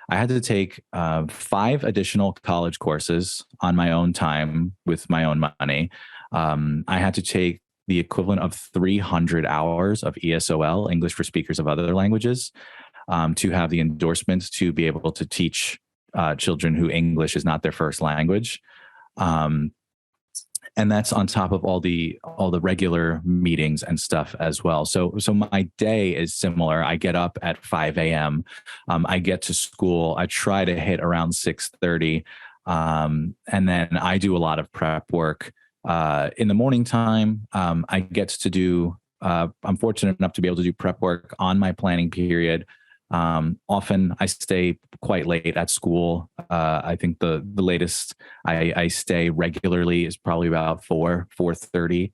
I had to take 5 additional college courses on my own time with my own money. I had to take the equivalent of 300 hours of ESOL, English for Speakers of Other Languages, to have the endorsement to be able to teach children who English is not their first language. And that's on top of all the regular meetings and stuff as well. So my day is similar. I get up at 5 a.m. I get to school. I try to hit around 6:30. And then I do a lot of prep work. In the morning time, I get to do, I'm fortunate enough to be able to do prep work on my planning period. Often I stay quite late at school. I think the latest I stay regularly is probably about 4:30.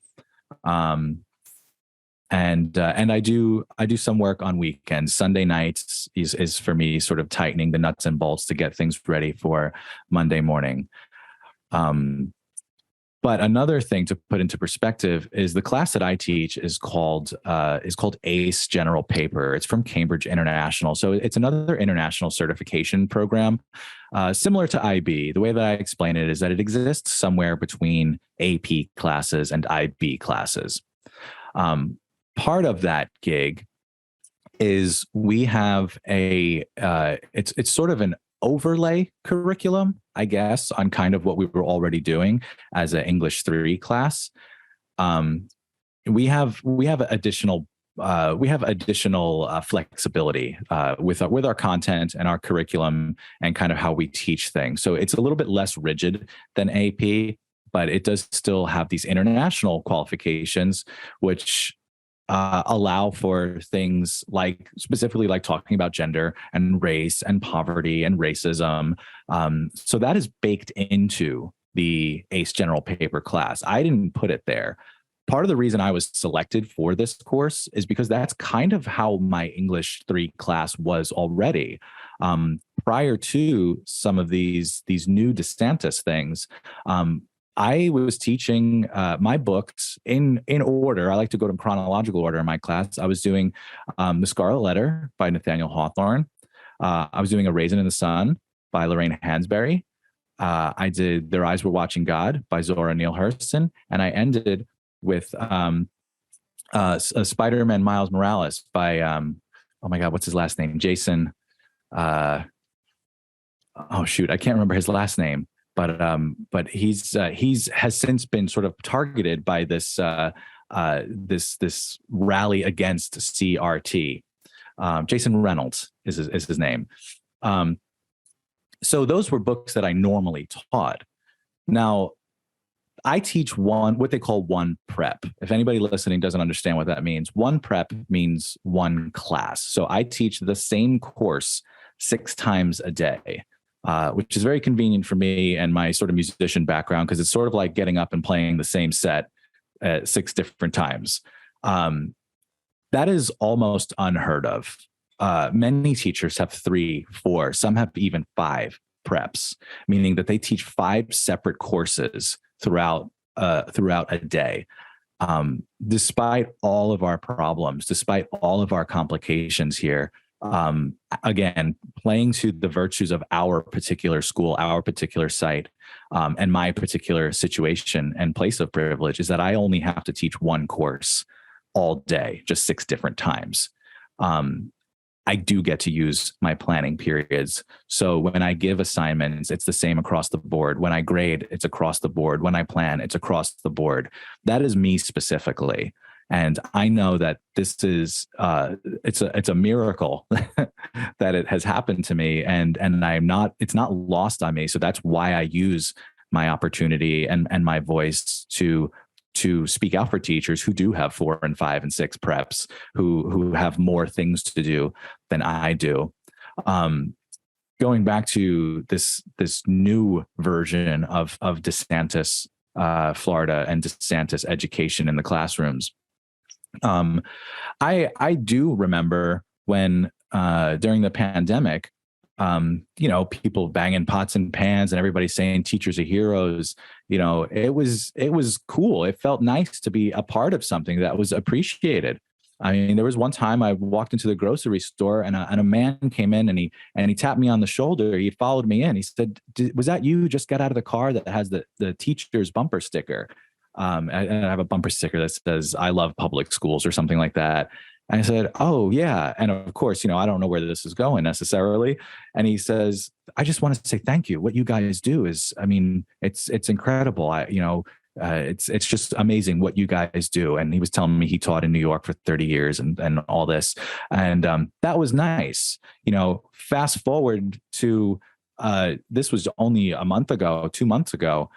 And I do some work on weekends. Sunday nights is for me sort of tightening the nuts and bolts to get things ready for Monday morning. But another thing to put into perspective is the class that I teach is called ACE General Paper. It's from Cambridge International. So it's another international certification program, similar to IB. The way that I explain it is that it exists somewhere between AP classes and IB classes. Part of that gig is we have it's sort of an overlay curriculum, I guess, on kind of what we were already doing as an English 3 class. We have additional flexibility with our content and our curriculum and kind of how we teach things. So it's a little bit less rigid than AP, but it does still have these international qualifications, which allow for things like specifically like talking about gender and race and poverty and racism. So that is baked into the ACE General Paper class. I didn't put it there. Part of the reason I was selected for this course is because that's kind of how my English 3 class was already. Prior to some of these new DeSantis things, I was teaching my books in order. I like to go to chronological order in my class. I was doing The Scarlet Letter by Nathaniel Hawthorne. I was doing A Raisin in the Sun by Lorraine Hansberry. I did Their Eyes Were Watching God by Zora Neale Hurston. And I ended with Spider-Man Miles Morales by, oh my God, what's his last name? Jason. I can't remember his last name. But he's has since been sort of targeted by this this rally against CRT. Jason Reynolds is his name. So those were books that I normally taught. Now, I teach what they call one prep. If anybody listening doesn't understand what that means, one prep means one class. So I teach the same course 6 times a day, which is very convenient for me and my sort of musician background, because it's sort of like getting up and playing the same set 6 different times. That is almost unheard of. Many teachers have 3, 4, some have even 5 preps, meaning that they teach 5 separate courses throughout a day. Despite all of our problems, despite all of our complications here, again, playing to the virtues of our particular school, our particular site, and my particular situation and place of privilege, is that I only have to teach one course all day, just 6 different times. I do get to use my planning periods. So when I give assignments, it's the same across the board. When I grade, it's across the board. When I plan, it's across the board. That is me specifically. And I know that this is, it's a miracle that it has happened to me, and it's not lost on me. So that's why I use my opportunity and my voice to speak out for teachers who do have 4 and 5 and 6 preps, who have more things to do than I do. Going back to this new version of DeSantis, Florida, and DeSantis education in the classrooms. I do remember when during the pandemic, people banging pots and pans and everybody saying teachers are heroes. It was cool. It felt nice to be a part of something that was appreciated. I mean, there was one time I walked into the grocery store and a man came in and he tapped me on the shoulder. He followed me in. He said, "Was that you just got out of the car that has the teacher's bumper sticker?" And I have a bumper sticker that says, "I love public schools," or something like that. And I said, "Oh, yeah." And of course, I don't know where this is going necessarily. And he says, "I just want to say thank you. What you guys do is, it's incredible. It's just amazing what you guys do." And he was telling me he taught in New York for 30 years and all this. And that was nice. Fast forward to this was only a month ago, 2 months ago.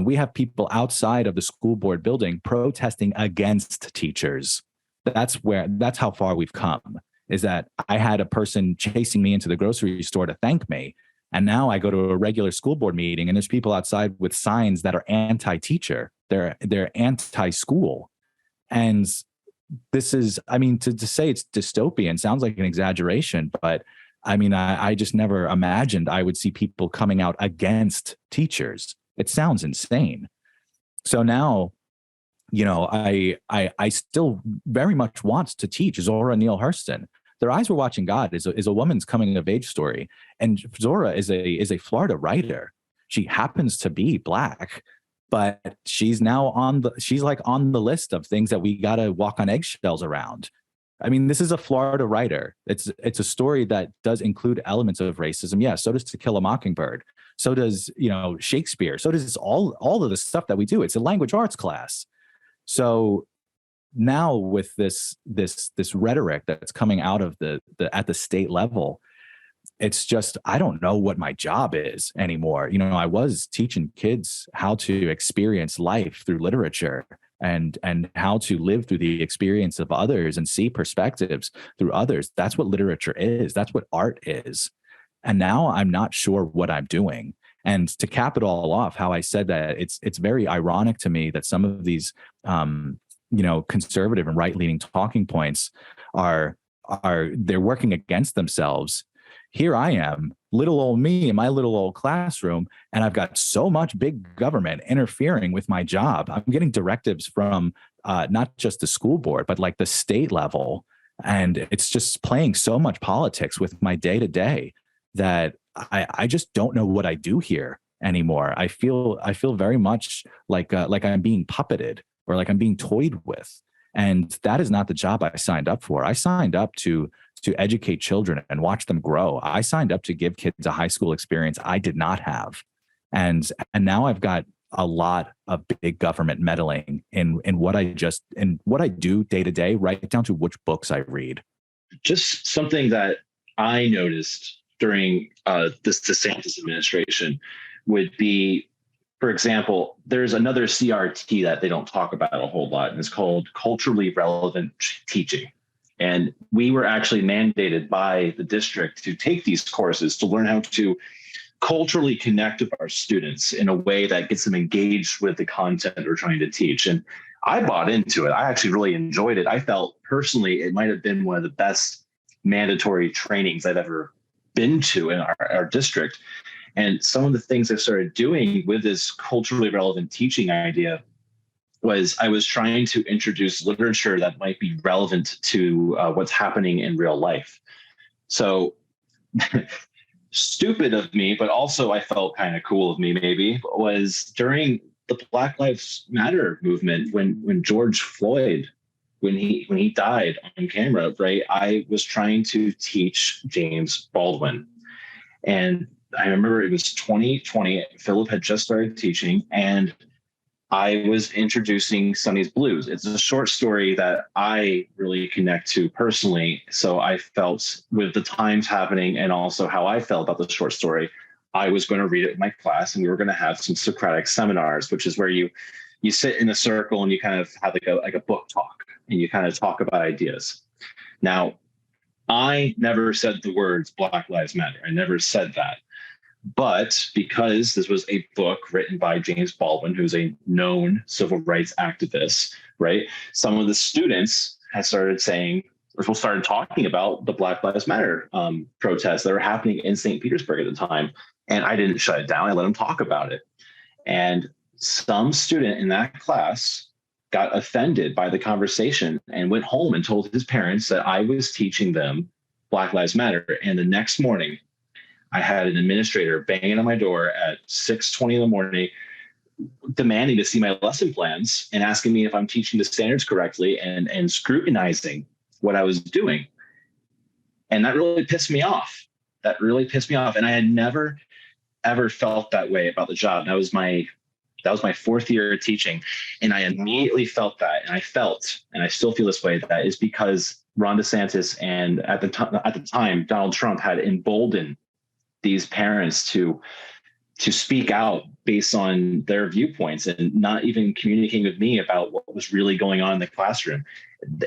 We have people outside of the school board building protesting against teachers. That's how far we've come, is that I had a person chasing me into the grocery store to thank me. And now I go to a regular school board meeting and there's people outside with signs that are anti-teacher. They're anti-school. And this is, to say it's dystopian sounds like an exaggeration, but I just never imagined I would see people coming out against teachers. It sounds insane. So now, I still very much want to teach Zora Neale Hurston. Their Eyes Were Watching God is a woman's coming of age story. And Zora is a Florida writer. She happens to be Black, but she's now on the list of things that we got to walk on eggshells around. This is a Florida writer. It's a story that does include elements of racism. Yeah, so does To Kill a Mockingbird. So does, Shakespeare. So does all of the stuff that we do. It's a language arts class. So now with this rhetoric that's coming out of at the state level, it's just, I don't know what my job is anymore. I was teaching kids how to experience life through literature and how to live through the experience of others and see perspectives through others. That's what literature is. That's what art is. And now I'm not sure what I'm doing. And to cap it all off, how I said that it's very ironic to me that some of these, conservative and right-leaning talking points they're working against themselves. Here I am, little old me in my little old classroom, and I've got so much big government interfering with my job. I'm getting directives from not just the school board, but like the state level. And it's just playing so much politics with my day-to-day that I just don't know what I do here anymore. I feel very much like I'm being puppeted or like I'm being toyed with. And that is not the job I signed up for. I signed up to educate children and watch them grow. I signed up to give kids a high school experience I did not have. And now I've got a lot of big government meddling in what I do day to day, right down to which books I read. Just something that I noticed during this DeSantis administration would be, for example, there's another CRT that they don't talk about a whole lot, and it's called culturally relevant teaching. And we were actually mandated by the district to take these courses to learn how to culturally connect with our students in a way that gets them engaged with the content we're trying to teach. And I bought into it. I actually really enjoyed it. I felt personally it might have been one of the best mandatory trainings I've ever been to in our district. And some of the things I started doing with this culturally relevant teaching idea was I was trying to introduce literature that might be relevant to what's happening in real life. So stupid of me, but also I felt kind of cool of me maybe, was during the Black Lives Matter movement when George Floyd, when he died on camera, right? I was trying to teach James Baldwin. And I remember it was 2020, Philip had just started teaching, and I was introducing Sonny's Blues. It's a short story that I really connect to personally. So I felt with the times happening and also how I felt about the short story, I was going to read it in my class, and we were going to have some Socratic seminars, which is where you sit in a circle and you kind of have like a book talk and you kind of talk about ideas. Now, I never said the words Black Lives Matter. I never said that. But because this was a book written by James Baldwin, who's a known civil rights activist, right? Some of the students had started saying, or started talking about the Black Lives Matter protests that were happening in St. Petersburg at the time. And I didn't shut it down. I let them talk about it. And some student in that class got offended by the conversation and went home and told his parents that I was teaching them Black Lives Matter. And the next morning, I had an administrator banging on my door at 6:20 in the morning, demanding to see my lesson plans and asking me if I'm teaching the standards correctly and scrutinizing what I was doing. And that really pissed me off. And I had never, ever felt that way about the job. That was my fourth year of teaching. And I immediately felt that. And I still feel this way, that is because Ron DeSantis and at the time, Donald Trump had emboldened these parents to speak out based on their viewpoints and not even communicating with me about what was really going on in the classroom.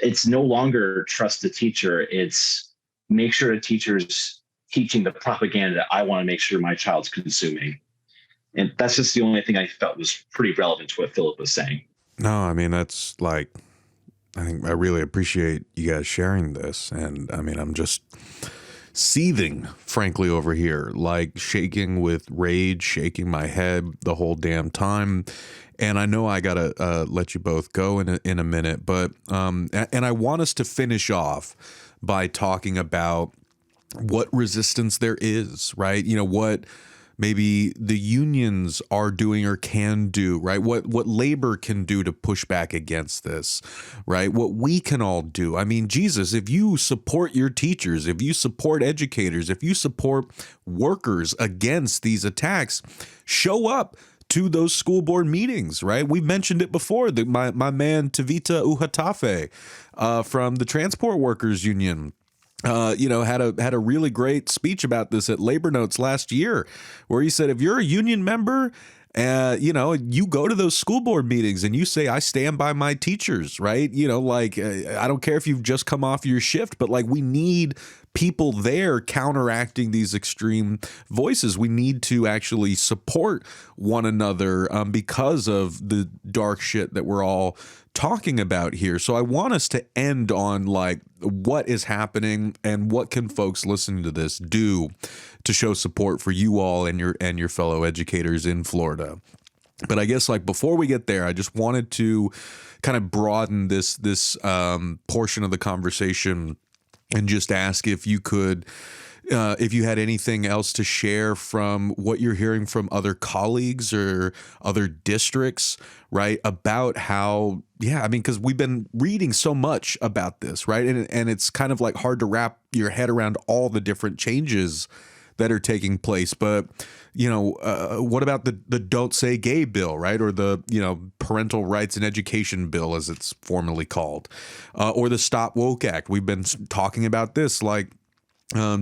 It's no longer trust the teacher. It's make sure the teacher's teaching the propaganda that I want to make sure my child's consuming. And that's just the only thing I felt was pretty relevant to what Philip was saying. No, I mean, that's like, I think I really appreciate you guys sharing this. And I mean, I'm just seething, frankly, over here, like shaking with rage, shaking my head the whole damn time. And I know I gotta let you both go in a minute, but and I want us to finish off by talking about what resistance there is, right? You know, what maybe the unions are doing or can do, right? What labor can do to push back against this, right? What we can all do. I mean, Jesus, if you support your teachers, if you support educators, if you support workers against these attacks, show up to those school board meetings, right? We mentioned it before. My man Tavita Uhatafe from the Transport Workers Union, had a really great speech about this at Labor Notes last year, where he said, if you're a union member, you go to those school board meetings and you say, I stand by my teachers, right? I don't care if you've just come off your shift, but like we need people there counteracting these extreme voices. We need to actually support one another because of the dark shit that we're all talking about here. So I want us to end on like what is happening and what can folks listening to this do to show support for you all and your fellow educators in Florida. But I guess like before we get there, I just wanted to kind of broaden this portion of the conversation and just ask if you could, if you had anything else to share from what you're hearing from other colleagues or other districts, right? About how, because we've been reading so much about this, right? And it's kind of like hard to wrap your head around all the different changes that are taking place. But, what about the Don't Say Gay bill, right? Or the, Parental Rights and Education bill, as it's formally called, or the Stop Woke Act. We've been talking about this, like,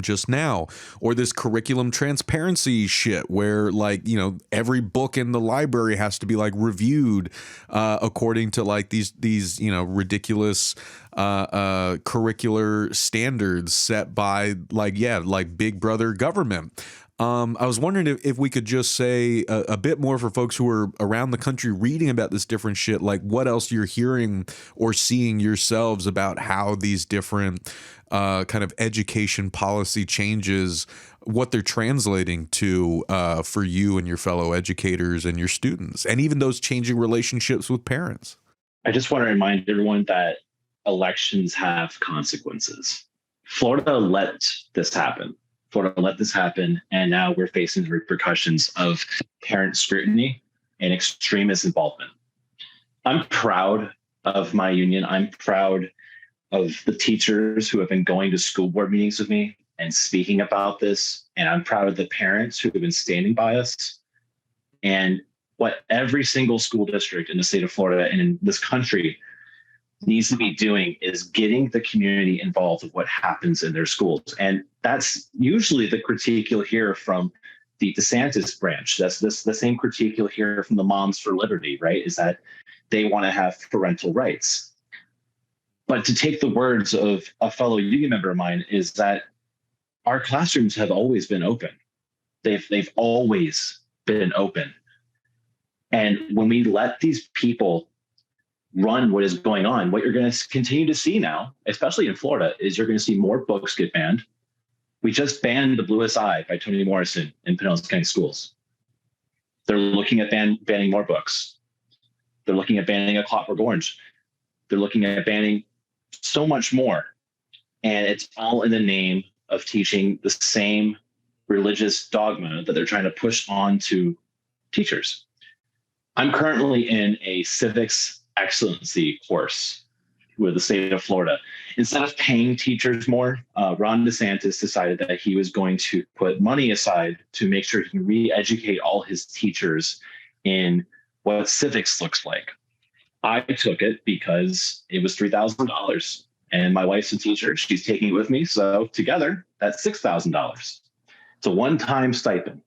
just now, or this curriculum transparency shit where, like, you know, every book in the library has to be like reviewed according to like these you know, ridiculous curricular standards set by like big brother government. I was wondering if we could just say a bit more for folks who are around the country reading about this different shit, like what else you're hearing or seeing yourselves about how these different kind of education policy changes, what they're translating to for you and your fellow educators and your students, and even those changing relationships with parents. I just want to remind everyone that elections have consequences. Florida let this happen. And now we're facing the repercussions of parent scrutiny and extremist involvement. I'm proud of my union. I'm proud of the teachers who have been going to school board meetings with me and speaking about this. And I'm proud of the parents who have been standing by us. And what every single school district in the state of Florida and in this country needs to be doing is getting the community involved with what happens in their schools. And that's usually the critique you'll hear from the DeSantis branch. That's the same critique you'll hear from the Moms for Liberty, right? Is that they want to have parental rights. But to take the words of a fellow union member of mine is that our classrooms have always been open. They've always been open. And when we let these people run what is going on, what you're going to continue to see now, especially in Florida, is you're going to see more books get banned. We just banned The Bluest Eye by Toni Morrison in Pinellas County Schools. They're looking at banning more books. They're looking at banning A Clockwork Orange. They're looking at banning so much more. And it's all in the name of teaching the same religious dogma that they're trying to push on to teachers. I'm currently in a civics excellency course with the state of Florida. Instead of paying teachers more, Ron DeSantis decided that he was going to put money aside to make sure he can re-educate all his teachers in what civics looks like. I took it because it was $3,000 and my wife's a teacher. She's taking it with me. So together, that's $6,000. It's a one-time stipend.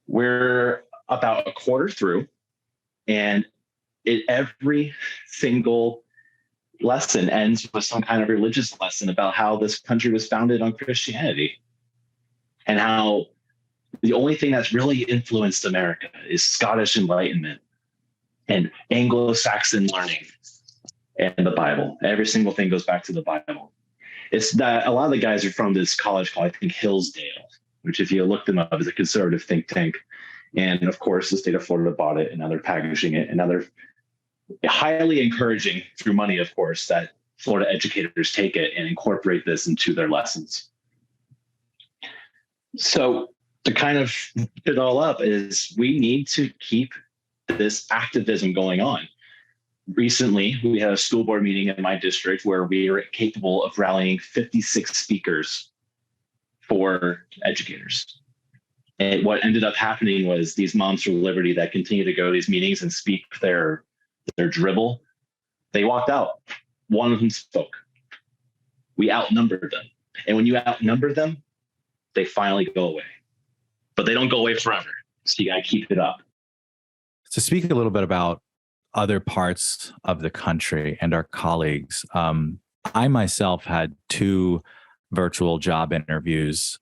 We're about a quarter through, and every single lesson ends with some kind of religious lesson about how this country was founded on Christianity and how the only thing that's really influenced America is Scottish Enlightenment and Anglo-Saxon learning and the Bible. Every single thing goes back to the Bible. It's that a lot of the guys are from this college called, I think, Hillsdale, which if you look them up is a conservative think tank. And of course, the state of Florida bought it, and now they're packaging it, and now they're highly encouraging through money, of course, that Florida educators take it and incorporate this into their lessons. So to kind of put it all up is we need to keep this activism going on. Recently, we had a school board meeting in my district where we were capable of rallying 56 speakers for educators. And what ended up happening was these Moms for Liberty that continue to go to these meetings and speak their dribble, they walked out. One of them spoke. We outnumbered them. And when you outnumber them, they finally go away. But they don't go away forever. So you got to keep it up. To speak a little bit about other parts of the country and our colleagues, I myself had 2 virtual job interviews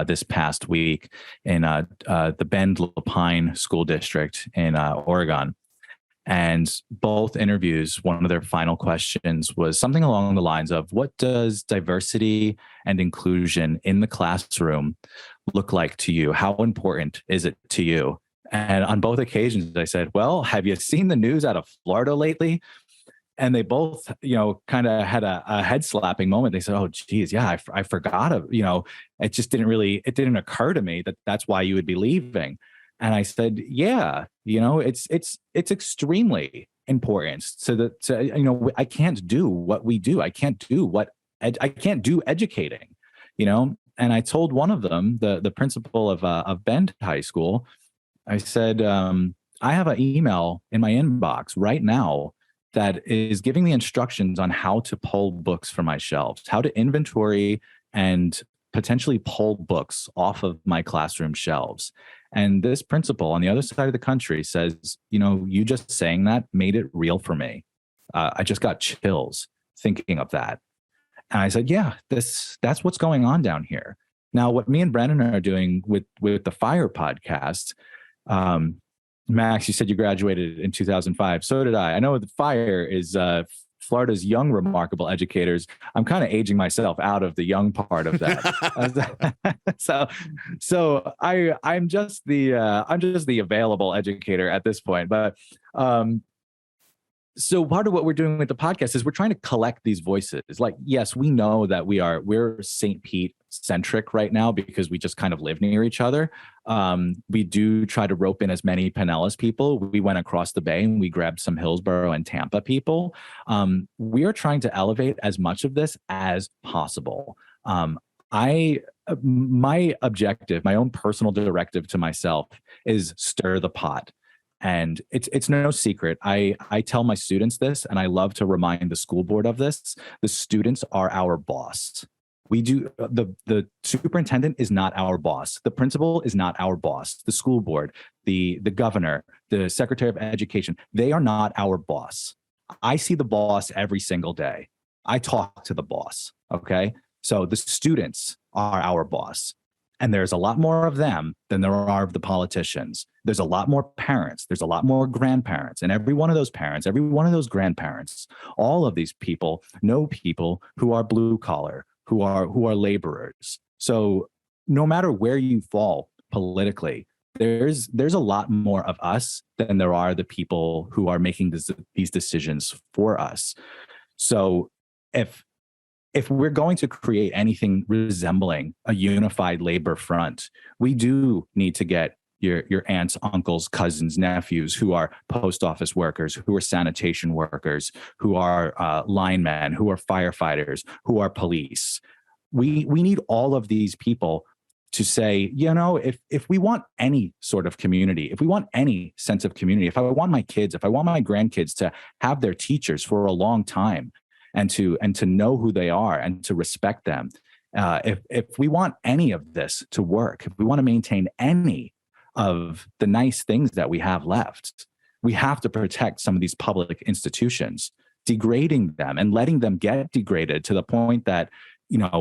this past week in the Bend Lapine School District in Oregon. And both interviews, one of their final questions was something along the lines of, what does diversity and inclusion in the classroom look like to you? How important is it to you? And on both occasions, I said, well, have you seen the news out of Florida lately? And they both, kind of had a head slapping moment. They said, oh, geez, yeah, I forgot. It just it didn't occur to me that that's why you would be leaving. And I said, yeah, it's extremely important. I can't do what we do. I can't do educating, And I told one of them, the principal of Bend High School, I said, I have an email in my inbox right now that is giving me instructions on how to pull books from my shelves, how to inventory and potentially pull books off of my classroom shelves. And this principal on the other side of the country says, you just saying that made it real for me. I just got chills thinking of that. And I said, yeah, that's what's going on down here. Now, what me and Brennen are doing with the FYRE podcast, Max, you said you graduated in 2005. So did I. I know the FYRE is Florida's young remarkable educators. I'm kind of aging myself out of the young part of that. so I'm just the available educator at this point. But so part of what we're doing with the podcast is we're trying to collect these voices. Like, yes, we know that we're St. Pete centric right now because we just kind of live near each other. We do try to rope in as many Pinellas people. We went across the bay and we grabbed some Hillsborough and Tampa people. We are trying to elevate as much of this as possible. My objective, my own personal directive to myself is stir the pot. And it's no secret. I tell my students this, and I love to remind the school board of this. The students are our boss. We do the superintendent is not our boss. The principal is not our boss. The school board, the governor, the secretary of education, they are not our boss. I see the boss every single day. I talk to the boss. Okay. So the students are our boss. And there's a lot more of them than there are of the politicians. There's a lot more parents. There's a lot more grandparents. And every one of those parents, every one of those grandparents, all of these people know people who are blue collar, who are laborers. So no matter where you fall politically, there's a lot more of us than there are the people who are making these decisions for us. So if we're going to create anything resembling a unified labor front, we do need to get your aunts, uncles, cousins, nephews who are post office workers, who are sanitation workers, who are linemen, who are firefighters, who are police. We need all of these people to say, if we want any sort of community, if we want any sense of community, if I want my kids, if I want my grandkids to have their teachers for a long time, and to know who they are and to respect them. If we want any of this to work, if we want to maintain any of the nice things that we have left, we have to protect some of these public institutions. Degrading them and letting them get degraded to the point that,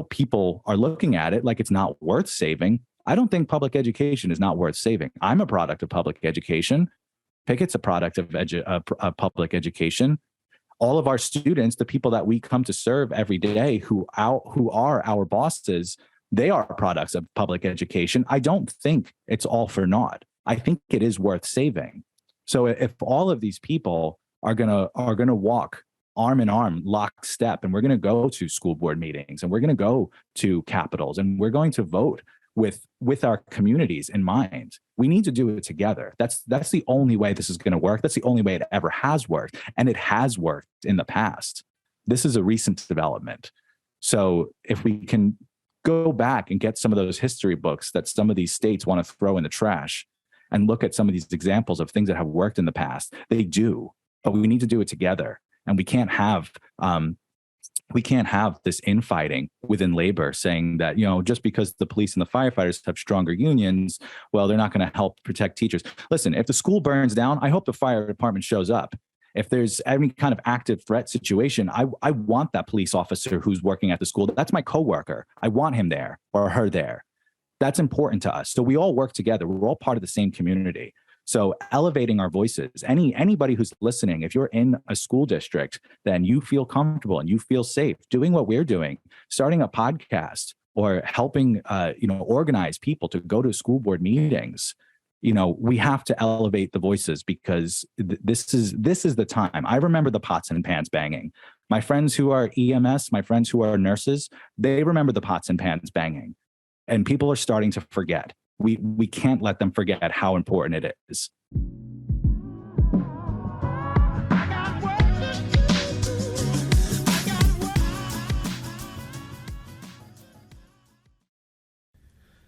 people are looking at it like it's not worth saving. I don't think public education is not worth saving. I'm a product of public education. Pickett's a product of public education. All of our students, the people that we come to serve every day who are our bosses, they are products of public education. I don't think it's all for naught. I think it is worth saving. So if all of these people are gonna walk arm in arm, lockstep, and we're gonna go to school board meetings and we're gonna go to capitals and we're going to vote with our communities in mind, we need to do it together. That's the only way this is going to work. That's the only way it ever has worked. And it has worked in the past. This is a recent development. So if we can go back and get some of those history books that some of these states want to throw in the trash and look at some of these examples of things that have worked in the past, they do, but we need to do it together. And we can't have this infighting within labor saying that, just because the police and the firefighters have stronger unions, well, they're not going to help protect teachers. Listen, if the school burns down, I hope the fire department shows up. If there's any kind of active threat situation, I want that police officer who's working at the school. That's my coworker. I want him there or her there. That's important to us. So we all work together. We're all part of the same community. So elevating our voices, anybody who's listening, if you're in a school district, then you feel comfortable and you feel safe doing what we're doing, starting a podcast or helping, organize people to go to school board meetings. We have to elevate the voices because this is the time. I remember the pots and pans banging. My friends who are EMS, my friends who are nurses, they remember the pots and pans banging, and people are starting to forget. We can't let them forget how important it is.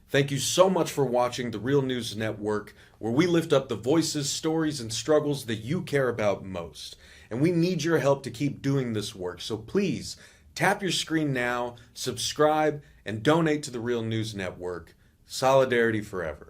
Thank you so much for watching the Real News Network, where we lift up the voices, stories, and struggles that you care about most. And we need your help to keep doing this work. So please tap your screen now, subscribe, and donate to the Real News Network. Solidarity forever.